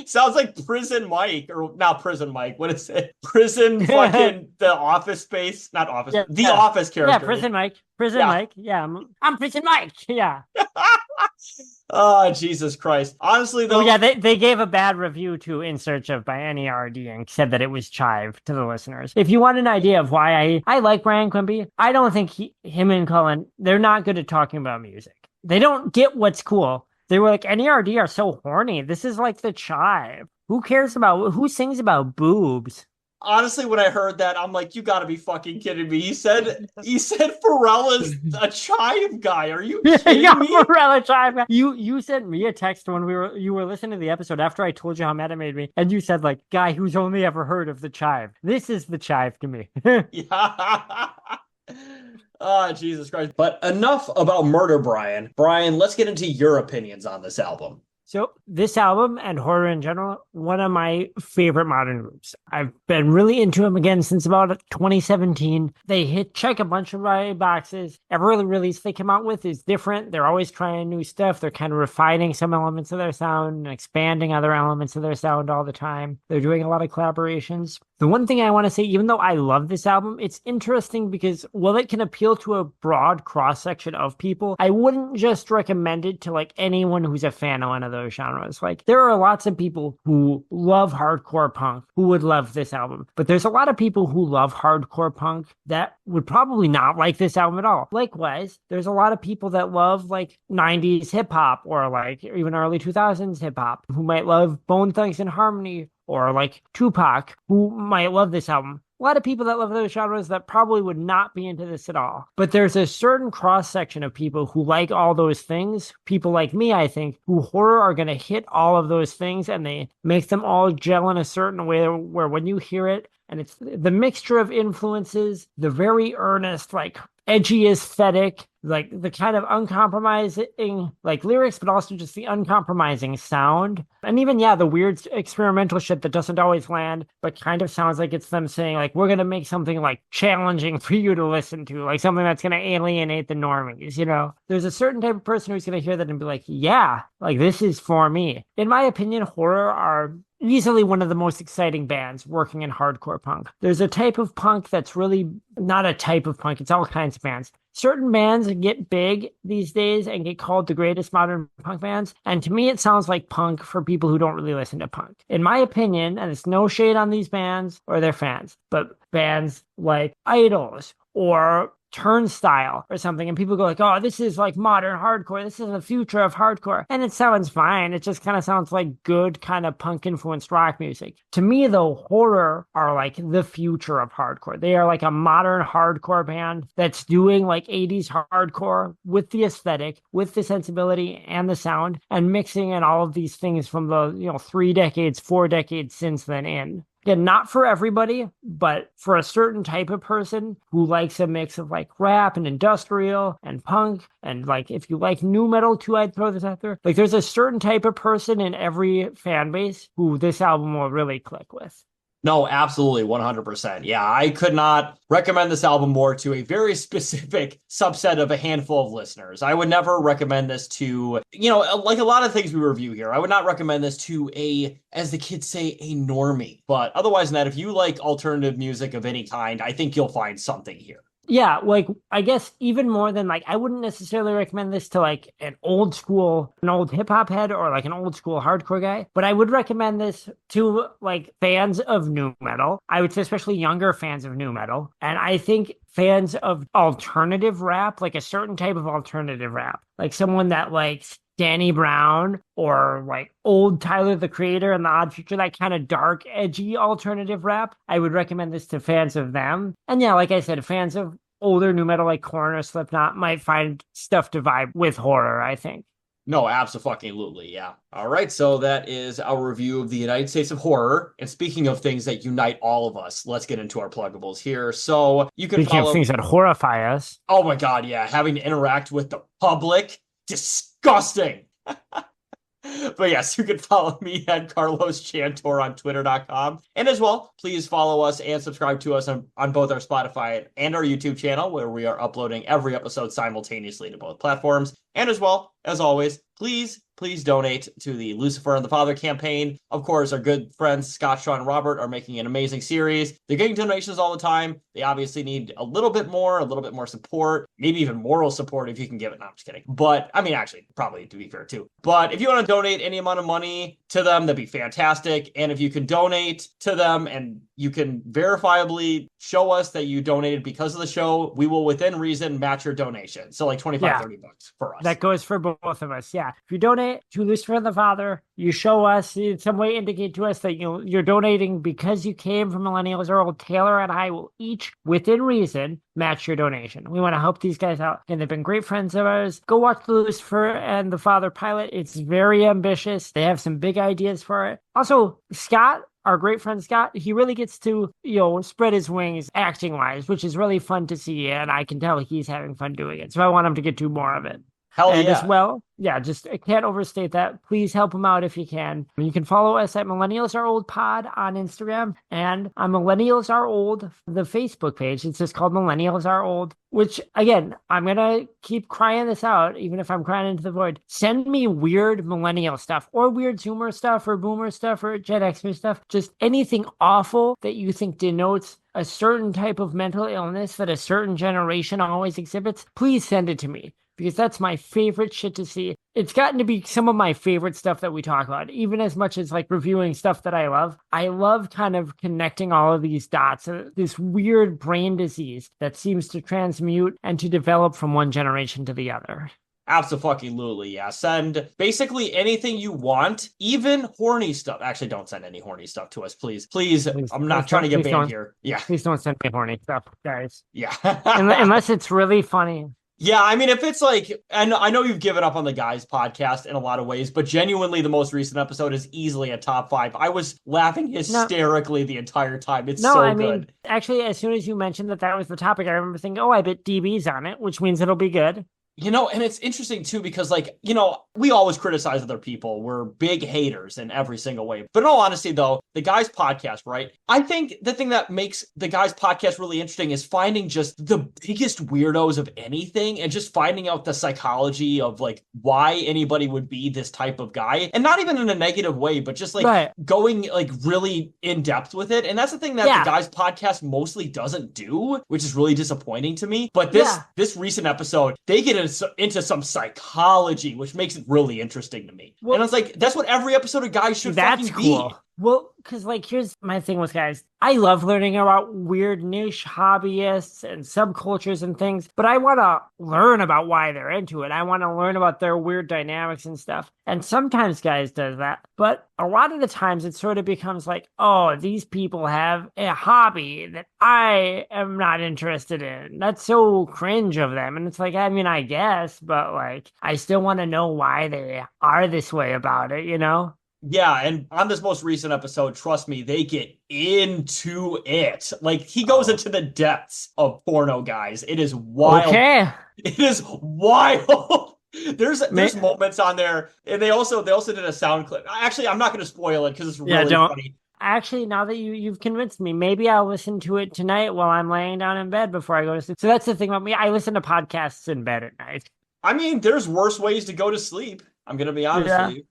Sounds like Prison Mike, or not Prison Mike, what is it? Prison fucking the Office Space, not Office, the Office character. Yeah, Prison Mike. Mike, yeah. I'm Prison Mike, yeah. Oh, Jesus Christ. Honestly, Oh though, yeah, they gave a bad review to In Search of by NERD and said that it was Chive to the listeners. If you want an idea of why I like Ryan Quimby, I don't think him and Cullen, they're not good at talking about music. They don't get what's cool. They were like, NERD are so horny. This is like the Chive. Who sings about boobs? honestly, when I heard that, I'm like, you gotta be fucking kidding me. He said Pharrell is a Chive guy. Are you Yeah, kidding me? Morella Chive. You sent me a text when you were listening to the episode after I told you how mad it made me, and you said like, guy who's only ever heard of the Chive. This is the Chive to me. Yeah. Oh, Jesus Christ. But enough about Murder, Brian. Brian, let's get into your opinions on this album. So this album and horror in general, one of my favorite modern groups. I've been really into them again since about 2017. They check a bunch of my boxes. Every release they come out with is different. They're always trying new stuff. They're kind of refining some elements of their sound and expanding other elements of their sound all the time. They're doing a lot of collaborations. The one thing I want to say, even though I love this album, it's interesting because while it can appeal to a broad cross-section of people, I wouldn't just recommend it to like anyone who's a fan of one of those genres. Like there are lots of people who love hardcore punk who would love this album, but there's a lot of people who love hardcore punk that would probably not like this album at all. Likewise, there's a lot of people that love like 90s hip hop or like even early 2000s hip hop who might love Bone Thugs-n-Harmony or like Tupac, who might love this album. A lot of people that love those genres that probably would not be into this at all. But there's a certain cross-section of people who like all those things. People like me, I think, who horror are going to hit all of those things and they make them all gel in a certain way where when you hear it, and it's the mixture of influences, the very earnest, like edgy aesthetic, like the kind of uncompromising like lyrics, but also just the uncompromising sound. And even, yeah, the weird experimental shit that doesn't always land, but kind of sounds like it's them saying like, we're going to make something like challenging for you to listen to, like something that's going to alienate the normies, you know? There's a certain type of person who's going to hear that and be like, yeah, like this is for me. In my opinion, horror are easily one of the most exciting bands working in hardcore punk. There's a type of punk that's really not a type of punk. It's all kinds of bands. Certain bands get big these days and get called the greatest modern punk bands. And to me, it sounds like punk for people who don't really listen to punk. In my opinion, and it's no shade on these bands or their fans, but bands like Idols or Turnstile or something, and people go like, oh, this is like modern hardcore, this is the future of hardcore, and it sounds fine. It just kind of sounds like good kind of punk influenced rock music. To me though, horror are like the future of hardcore. They are like a modern hardcore band that's doing like 80s hardcore with the aesthetic, with the sensibility and the sound, and mixing in all of these things from the 4 decades since then in. Again, not for everybody, but for a certain type of person who likes a mix of like rap and industrial and punk. And like, if you like nu metal too, I'd throw this out there. Like there's a certain type of person in every fan base who this album will really click with. No, absolutely, 100%. Yeah, I could not recommend this album more to a very specific subset of a handful of listeners. I would never recommend this to, like a lot of things we review here, I would not recommend this to as the kids say, a normie. But otherwise than that, if you like alternative music of any kind, I think you'll find something here. Yeah, like I guess even more than like I wouldn't necessarily recommend this to like an old hip hop head or like an old school hardcore guy, but I would recommend this to like fans of nu metal. I would say especially younger fans of nu metal, and I think fans of alternative rap, like a certain type of alternative rap, like someone that likes Danny Brown or like old Tyler the Creator and the Odd Future, that kind of dark, edgy alternative rap. I would recommend this to fans of them. And yeah, like I said, fans of older nu metal like Korn or Slipknot might find stuff to vibe with horror, I think. No, absolutely, yeah. All right, so that is our review of the United States of Horror. And speaking of things that unite all of us, let's get into our pluggables here. So you can follow things that horrify us. Oh my God, yeah, having to interact with the public, disgusting. But yes, you can follow me at Carlos Chantor on Twitter.com. And as well, please follow us and subscribe to us on both our Spotify and our YouTube channel, where we are uploading every episode simultaneously to both platforms. And as well, as always, please donate to the Lucifer and the Father campaign. Of course, our good friends Scott, Sean, and Robert are making an amazing series. They're getting donations all the time. They obviously need a little bit more support, maybe even moral support if you can give it. No, I'm just kidding. But I mean, actually, probably to be fair too. But if you want to donate any amount of money to them, that'd be fantastic. And if you can donate to them and you can verifiably show us that you donated because of the show, we will within reason match your donation. So like 25, $30 for us. That goes for both of us. Yeah. If you donate to Lucifer and the Father, you show us in some way, indicate to us that you're donating because you came from Millennials or Old. Taylor and I will each, within reason, match your donation. We want to help these guys out, and they've been great friends of ours. Go watch the Lucifer and the Father pilot. It's very ambitious. They have some big ideas for it. Also, Scott, our great friend Scott, he really gets to, spread his wings acting wise, which is really fun to see. And I can tell he's having fun doing it. So I want him to get to more of it. Hell and yeah. as well, I can't overstate that. Please help him out if you can. You can follow us at Millennials Are Old Pod on Instagram and on Millennials Are Old, the Facebook page. It's just called Millennials Are Old, which, again, I'm going to keep crying this out, even if I'm crying into the void. Send me weird millennial stuff or weird Zoomer stuff or Boomer stuff or Gen Xer stuff. Just anything awful that you think denotes a certain type of mental illness that a certain generation always exhibits. Please send it to me, because that's my favorite shit to see. It's gotten to be some of my favorite stuff that we talk about, even as much as like reviewing stuff that I love. I love kind of connecting all of these dots, this weird brain disease that seems to transmute and to develop from one generation to the other. Absolutely, yeah. Send basically anything you want, even horny stuff. Actually, don't send any horny stuff to us, please. Please, I'm not trying to get banned here. Yeah. Please don't send me horny stuff, guys. Yeah. Unless it's really funny. Yeah, I mean, if it's like, and I know you've given up on the Guys podcast in a lot of ways, but genuinely the most recent episode is easily a top 5. I was laughing hysterically the entire time. It's so good. Actually, as soon as you mentioned that was the topic, I remember thinking, I bet DB's on it, which means it'll be good. And it's interesting too, because we always criticize other people. We're big haters in every single way. But in all honesty, though, the Guys podcast, right? I think the thing that makes the Guys podcast really interesting is finding just the biggest weirdos of anything and just finding out the psychology of like why anybody would be this type of guy. And not even in a negative way, but just like going like really in depth with it. And that's the thing that the Guys podcast mostly doesn't do, which is really disappointing to me. But this recent episode, they get into some psychology, which makes it really interesting to me. And I was like, that's what every episode of Guys should fucking be. Well, because here's my thing with Guys. I love learning about weird niche hobbyists and subcultures and things, but I want to learn about why they're into it. I want to learn about their weird dynamics and stuff. And sometimes Guys does that, but a lot of the times it sort of becomes like, these people have a hobby that I am not interested in. That's so cringe of them. And it's like, I mean, I guess, but like, I still want to know why they are this way about it, Yeah, and on this most recent episode, trust me, they get into it. Like, he goes into the depths of porno, guys. It is wild. Okay. It is wild. There's moments on there, and they also did a sound clip. Actually, I'm not going to spoil it because it's really funny. Actually, now that you've convinced me, maybe I'll listen to it tonight while I'm laying down in bed before I go to sleep. So that's the thing about me. I listen to podcasts in bed at night. I mean, there's worse ways to go to sleep. I'm going to be honest with you.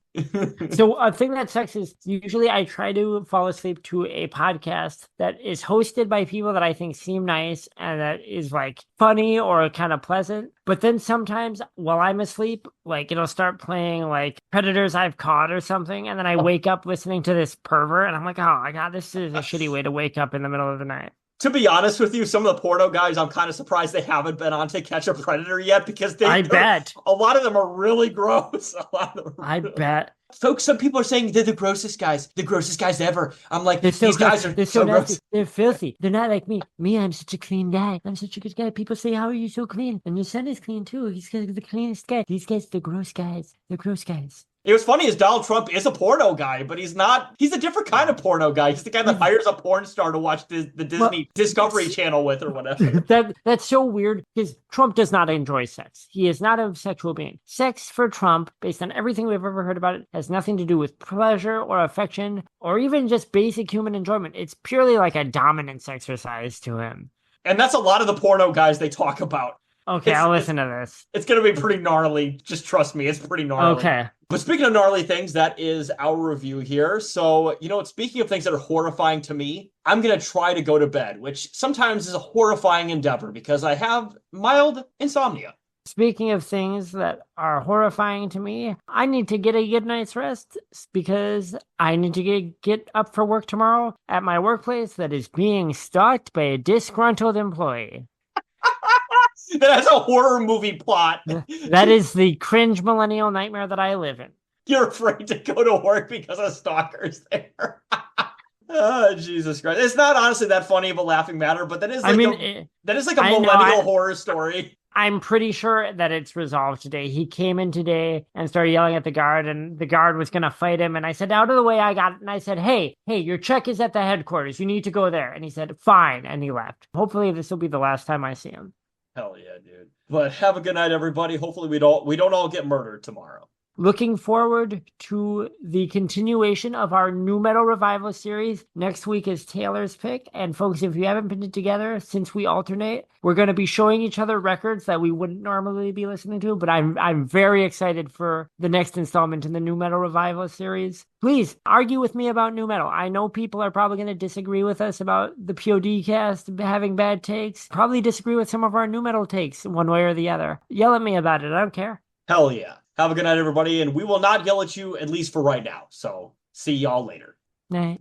So a thing that sucks is usually I try to fall asleep to a podcast that is hosted by people that I think seem nice and that is like funny or kind of pleasant. But then sometimes while I'm asleep, like it'll start playing like Predators I've Caught or something. And then I wake up listening to this pervert and I'm like, oh my God, this is a shitty way to wake up in the middle of the night. To be honest with you, some of the porno guys, I'm kind of surprised they haven't been on To Catch a Predator yet because I bet a lot of them are really gross. I bet. Folks, some people are saying they're the grossest guys ever. I'm like, these guys are so gross. They're filthy. They're not like me. I'm such a clean guy. I'm such a good guy. People say, how are you so clean? And your son is clean too. He's the cleanest guy. These guys, the gross guys. They're gross guys. It was funny is Donald Trump is a porno guy, but he's not. He's a different kind of porno guy. He's the guy that hires a porn star to watch the Disney Discovery Channel with or whatever. That's so weird because Trump does not enjoy sex. He is not a sexual being. Sex for Trump, based on everything we've ever heard about it, has nothing to do with pleasure or affection or even just basic human enjoyment. It's purely like a dominance exercise to him. And that's a lot of the porno guys they talk about. Okay, I'll listen to this. It's going to be pretty gnarly. Just trust me, it's pretty gnarly. Okay. But speaking of gnarly things, that is our review here. So, speaking of things that are horrifying to me, I'm going to try to go to bed, which sometimes is a horrifying endeavor because I have mild insomnia. Speaking of things that are horrifying to me, I need to get a good night's rest because I need to get up for work tomorrow at my workplace that is being stalked by a disgruntled employee. That has a horror movie plot. That is the cringe millennial nightmare that I live in. You're afraid to go to work because of stalkers there. Oh, Jesus Christ. It's not honestly that funny of a laughing matter, but that is like a millennial horror story. I'm pretty sure that it's resolved today. He came in today and started yelling at the guard, and the guard was going to fight him. And I said, out of the way, I got it. And I said, hey, your check is at the headquarters. You need to go there. And he said, fine. And he left. Hopefully this will be the last time I see him. Hell yeah, dude. But have a good night, everybody. Hopefully we don't all get murdered tomorrow. Looking forward to the continuation of our new metal revival series. Next week is Taylor's pick. And folks, if you haven't been together since we alternate, we're going to be showing each other records that we wouldn't normally be listening to. But I'm very excited for the next installment in the new metal revival series. Please argue with me about new metal. I know people are probably going to disagree with us about the POD cast having bad takes. Probably disagree with some of our new metal takes one way or the other. Yell at me about it. I don't care. Hell yeah. Have a good night, everybody. And we will not yell at you, at least for right now. So see y'all later. Night.